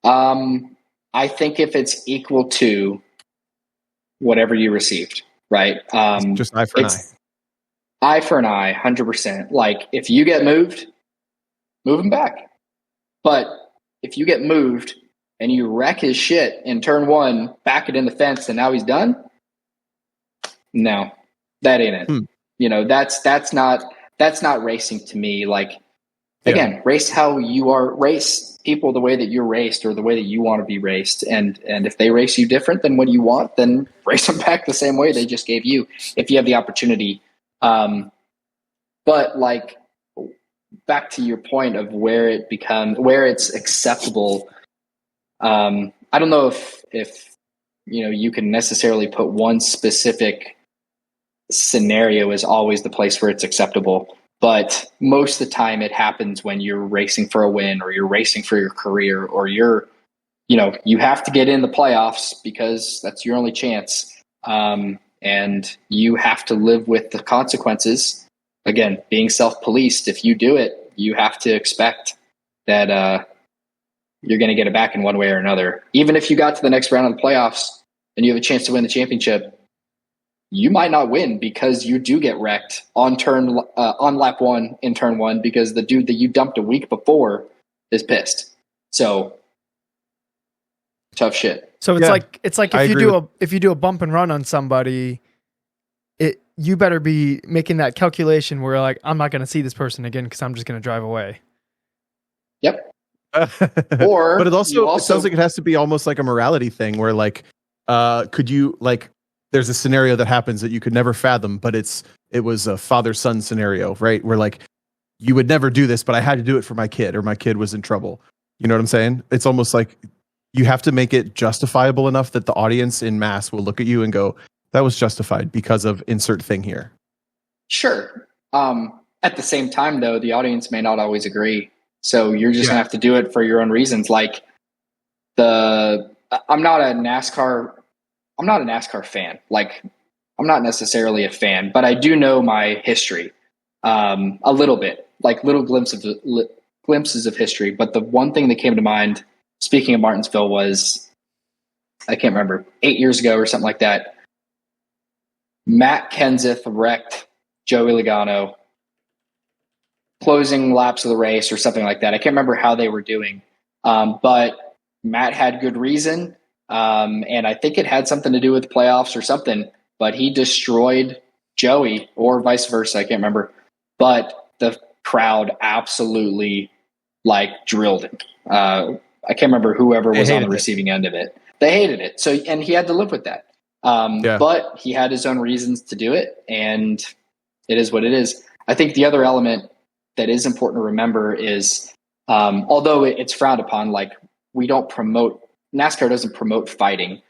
I think if it's equal to whatever you received, right? Just eye for an eye. Eye for an eye, 100%. Like, if you get moved, move him back. But if you get moved and you wreck his shit in turn one, back it in the fence, and now he's done, no, that ain't it. That's not racing to me. Like, again, race how you are, race people the way that you're raced, or the way that you want to be raced. And if they race you different than what you want, then race them back the same way they just gave you, if you have the opportunity. But like, back to your point of where it's acceptable. I don't know if you can necessarily put one specific scenario as always the place where it's acceptable, but most of the time it happens when you're racing for a win, or you're racing for your career, or you have to get in the playoffs because that's your only chance. And you have to live with the consequences. Again, being self-policed, if you do it, you have to expect that you're going to get it back in one way or another. Even if you got to the next round of the playoffs and you have a chance to win the championship, you might not win because you do get wrecked on lap one in turn one because the dude that you dumped a week before is pissed. So tough shit. So it's like if you do a bump and run on somebody, you better be making that calculation where like, I'm not going to see this person again because I'm just going to drive away. Yep. Or but it sounds like it has to be almost like a morality thing where like could you like there's a scenario that happens that you could never fathom, but it was a father-son scenario, right? Where like you would never do this, but I had to do it for my kid, or my kid was in trouble. You know what I'm saying? It's almost like you have to make it justifiable enough that the audience in mass will look at you and go, that was justified because of insert thing here. Sure. At the same time, though, the audience may not always agree. So you're just going to have to do it for your own reasons. Like I'm not a NASCAR fan. Like I'm not necessarily a fan, but I do know my history a little bit, like little glimpses of history. But the one thing that came to mind, speaking of Martinsville, was, I can't remember, 8 years ago or something like that. Matt Kenseth wrecked Joey Logano closing laps of the race or something like that. I can't remember how they were doing. But Matt had good reason. And I think it had something to do with the playoffs or something, but he destroyed Joey, or vice versa. I can't remember, but the crowd absolutely like drilled him. I can't remember whoever was on the receiving end of it. They hated it. So, and he had to live with that. But he had his own reasons to do it, and it is what it is. I think the other element that is important to remember is, although it's frowned upon, like NASCAR doesn't promote fighting,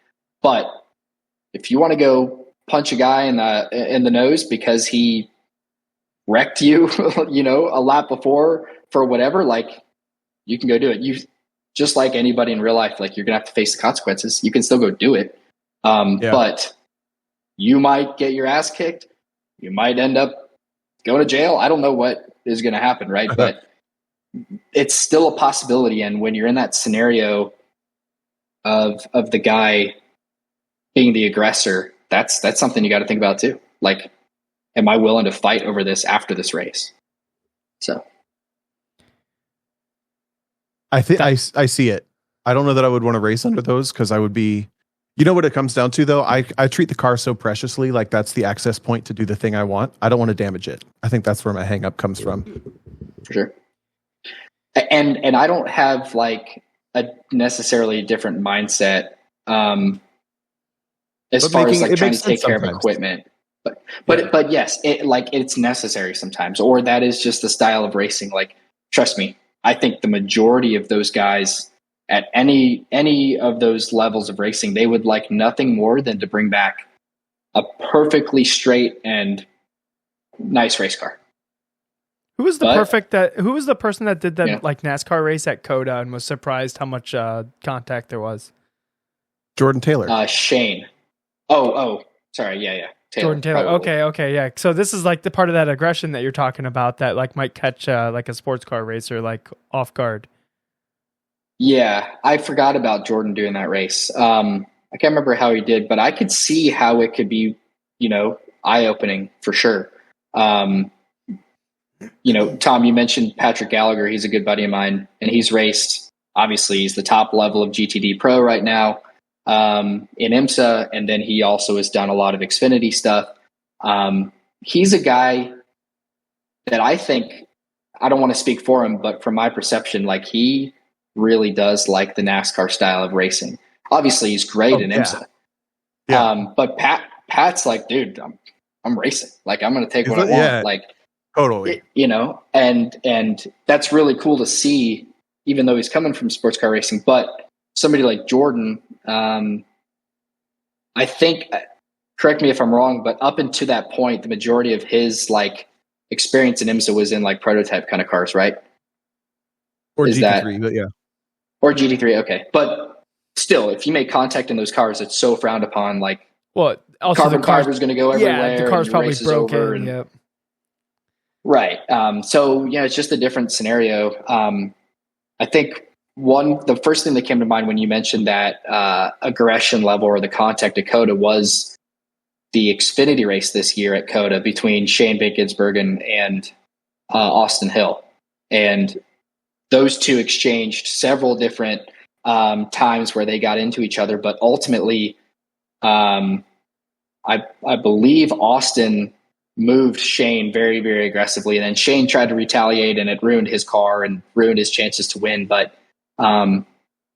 but if you want to go punch a guy in the nose because he wrecked you, a lap before for whatever, like you can go do it. You just like anybody in real life, like you're gonna have to face the consequences. You can still go do it. But you might get your ass kicked. You might end up going to jail. I don't know what is going to happen, right? But it's still a possibility. And when you're in that scenario of the guy being the aggressor, that's something you got to think about too. Like, am I willing to fight over this after this race? So I think I see it. I don't know that I would want to race under those because I would be. You know what it comes down to, though? I treat the car so preciously, like that's the access point to do the thing I want. I don't want to damage it. I think that's where my hang up comes from. For sure. And I don't have like a necessarily different mindset as far as like trying to take care of equipment. But yes, it's necessary sometimes, or that is just the style of racing. Like, trust me, I think the majority of those guys at any of those levels of racing, they would like nothing more than to bring back a perfectly straight and nice race car. Who was the person that did that like NASCAR race at Coda and was surprised how much contact there was? Jordan Taylor. Shane. Oh, sorry. Yeah. Taylor, Jordan Taylor. probably. Okay. Yeah. So this is like the part of that aggression that you're talking about that like might catch like a sports car racer like off guard. Yeah, I forgot about Jordan doing that race. I can't remember how he did, but I could see how it could be, eye-opening for sure. Tom, you mentioned Patrick Gallagher. He's a good buddy of mine, and he's raced. Obviously, he's the top level of GTD Pro right now in IMSA, and then he also has done a lot of Xfinity stuff. He's a guy that I think, I don't want to speak for him, but from my perception, like he really does like the NASCAR style of racing. Obviously, he's great in IMSA. Yeah. But Pat's like, dude, I'm racing. Like, I'm going to take what I want. Like, Totally. And that's really cool to see, even though he's coming from sports car racing. But somebody like Jordan, I think, correct me if I'm wrong, but up until that point, the majority of his like experience in IMSA was in like prototype kind of cars, right? Or GT3, but yeah. Or GT3, okay. But still, if you make contact in those cars, it's so frowned upon. Like, well, also carbon fiber is going to go everywhere. Yeah, the car's probably broken. Yep. Right. So it's just a different scenario. I think the first thing that came to mind when you mentioned that aggression level or the contact at COTA was the Xfinity race this year at COTA between Shane Van Gisbergen and Austin Hill. And those two exchanged several different times where they got into each other. But ultimately, I believe Austin moved Shane very, very aggressively. And then Shane tried to retaliate, and it ruined his car and ruined his chances to win. But I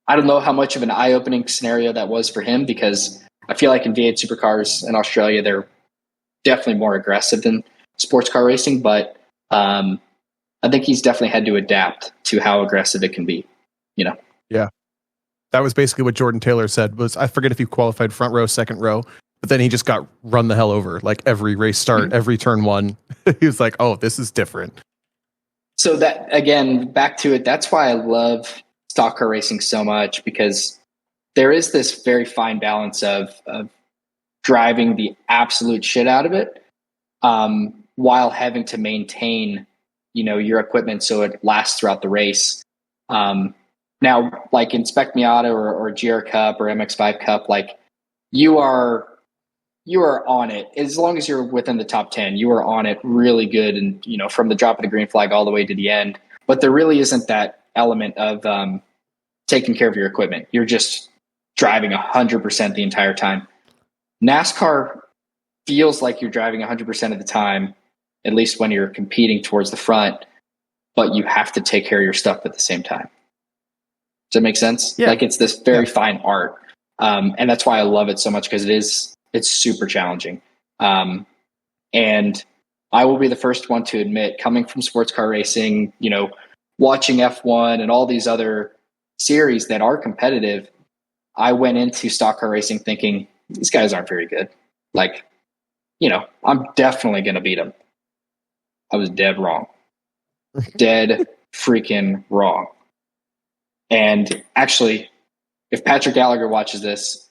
don't know how much of an eye-opening scenario that was for him, because I feel like in V8 supercars in Australia, they're definitely more aggressive than sports car racing. But I think he's definitely had to adapt to how aggressive it can be, Yeah. That was basically what Jordan Taylor said. I forget if he qualified front row, second row, but then he just got run the hell over. Like every race start, every turn one, he was like, oh, this is different. So that, again, back to it. That's why I love stock car racing so much, because there is this very fine balance of driving the absolute shit out of it, while having to maintain, your equipment so it lasts throughout the race. Now, like in Spec Miata or GR Cup or MX5 Cup, like you are on it. As long as you're within the top 10, you are on it really good. And, from the drop of the green flag all the way to the end, but there really isn't that element of taking care of your equipment. You're just driving 100% the entire time. NASCAR feels like you're driving 100% of the time, at least when you're competing towards the front, but you have to take care of your stuff at the same time. Does that make sense? Yeah. Like it's this very fine art. And that's why I love it so much, because it's super challenging. And I will be the first one to admit, coming from sports car racing, watching F1 and all these other series that are competitive, I went into stock car racing thinking these guys aren't very good. Like, I'm definitely going to beat them. I was dead wrong. Dead freaking wrong. And actually, if Patrick Gallagher watches this,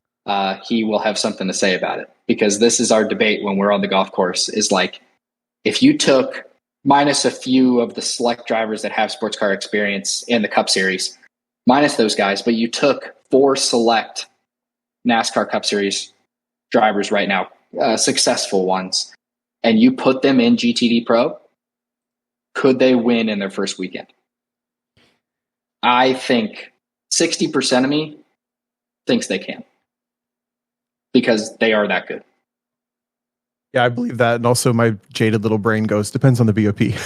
he will have something to say about it, because this is our debate when we're on the golf course, is like, if you took, minus a few of the select drivers that have sports car experience in the Cup Series, minus those guys, but you took 4 select NASCAR Cup Series drivers right now, successful ones, and you put them in GTD Pro, could they win in their first weekend? I think 60% of me thinks they can, because they are that good. Yeah, I believe that. And also my jaded little brain goes, depends on the BOP.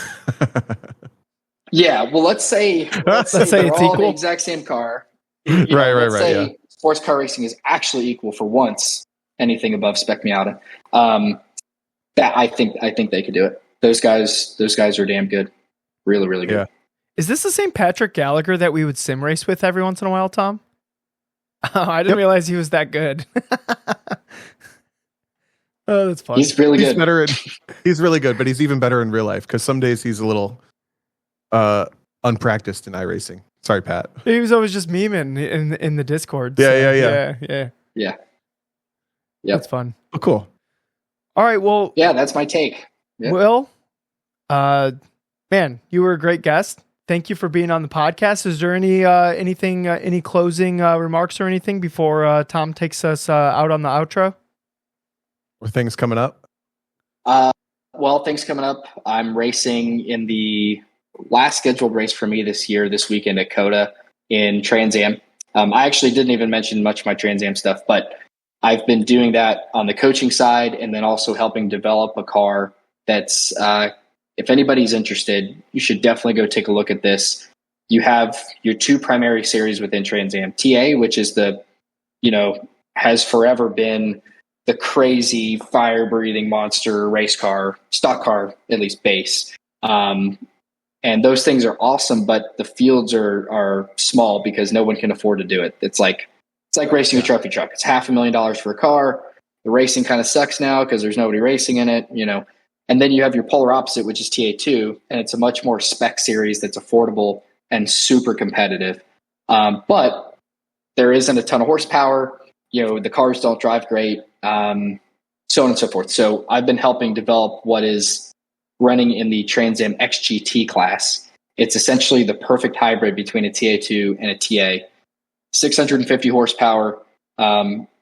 Yeah, well, let's say Let's say they're it's all equal. the exact same car. Right. Say Yeah. sports car racing is actually equal for once, anything above Spec Miata. That I think they could do it. Those guys are damn good. Really, really good. Yeah. Is this the same Patrick Gallagher that we would sim race with every once in a while, Tom? Oh, I didn't realize he was that good. Oh, that's funny. He's really good. He's really good, but he's even better in real life, because some days he's a little unpracticed in iRacing. Sorry, Pat. He was always just memeing in the Discord. Yeah. Yeah. That's fun. Oh, cool. All right. Well, Yeah, that's my take. Yep. Will, man, you were a great guest. Thank you for being on the podcast. Is there any closing remarks or anything before Tom takes us out on the outro? Or things coming up? Well, things coming up. I'm racing in the last scheduled race for me this weekend at COTA in Trans Am. I actually didn't even mention much of my Trans Am stuff, but I've been doing that on the coaching side, and then also helping develop a car that's, if anybody's interested, you should definitely go take a look at this. You have your 2 primary series within Trans Am. TA, which is has forever been the crazy fire-breathing monster race car, stock car, at least base. And those things are awesome, but the fields are small because no one can afford to do it. It's like racing a trophy truck. It's $500,000 for a car. The racing kind of sucks now because there's nobody racing in it, And then you have your polar opposite, which is TA2, and it's a much more spec series that's affordable and super competitive. But there isn't a ton of horsepower. The cars don't drive great, so on and so forth. So I've been helping develop what is running in the Trans Am XGT class. It's essentially the perfect hybrid between a TA2 and a TA. 650 horsepower,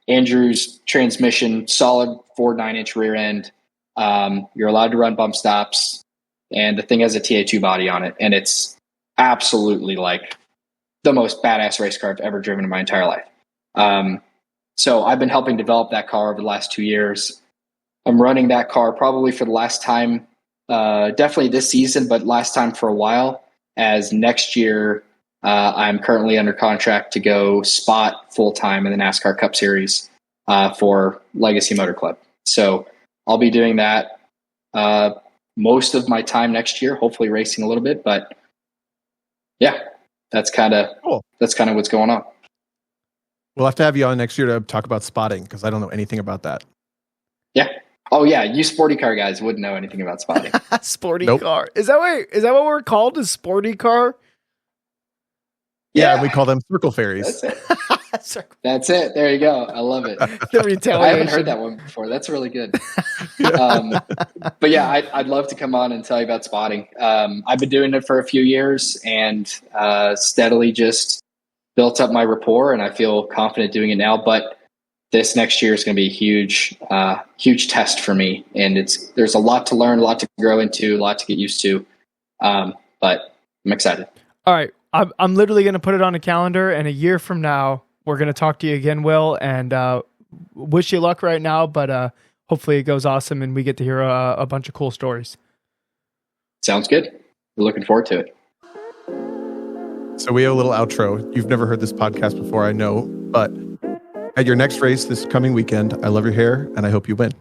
Andrew's transmission, solid 4 9-inch rear end. You're allowed to run bump stops, and the thing has a TA2 body on it, and it's absolutely like the most badass race car I've ever driven in my entire life. So I've been helping develop that car over the last 2 years. I'm running that car probably for the last time, definitely this season, but last time for a while, as next year I'm currently under contract to go spot full-time in the NASCAR Cup Series for Legacy Motor Club. So I'll be doing that most of my time next year, hopefully racing a little bit, but yeah, that's kind of cool. That's kind of what's going on. We'll have to have you on next year to talk about spotting because I don't know anything about that. Yeah. Oh yeah, you sporty car guys wouldn't know anything about spotting. Sporty car. Is that what we're called? Is sporty car? Yeah, we call them circle fairies. That's it. That's it. There you go. I love it. The retaliation. I haven't heard that one before. That's really good. But yeah, I'd love to come on and tell you about spotting. I've been doing it for a few years and steadily just built up my rapport, and I feel confident doing it now. But this next year is going to be a huge test for me, and there's a lot to learn, a lot to grow into, a lot to get used to. But I'm excited. All right. I'm literally going to put it on a calendar, and a year from now, we're going to talk to you again, Will, and wish you luck right now, but hopefully it goes awesome and we get to hear a bunch of cool stories. Sounds good. We're looking forward to it. So we have a little outro. You've never heard this podcast before, I know, but at your next race this coming weekend, I love your hair and I hope you win.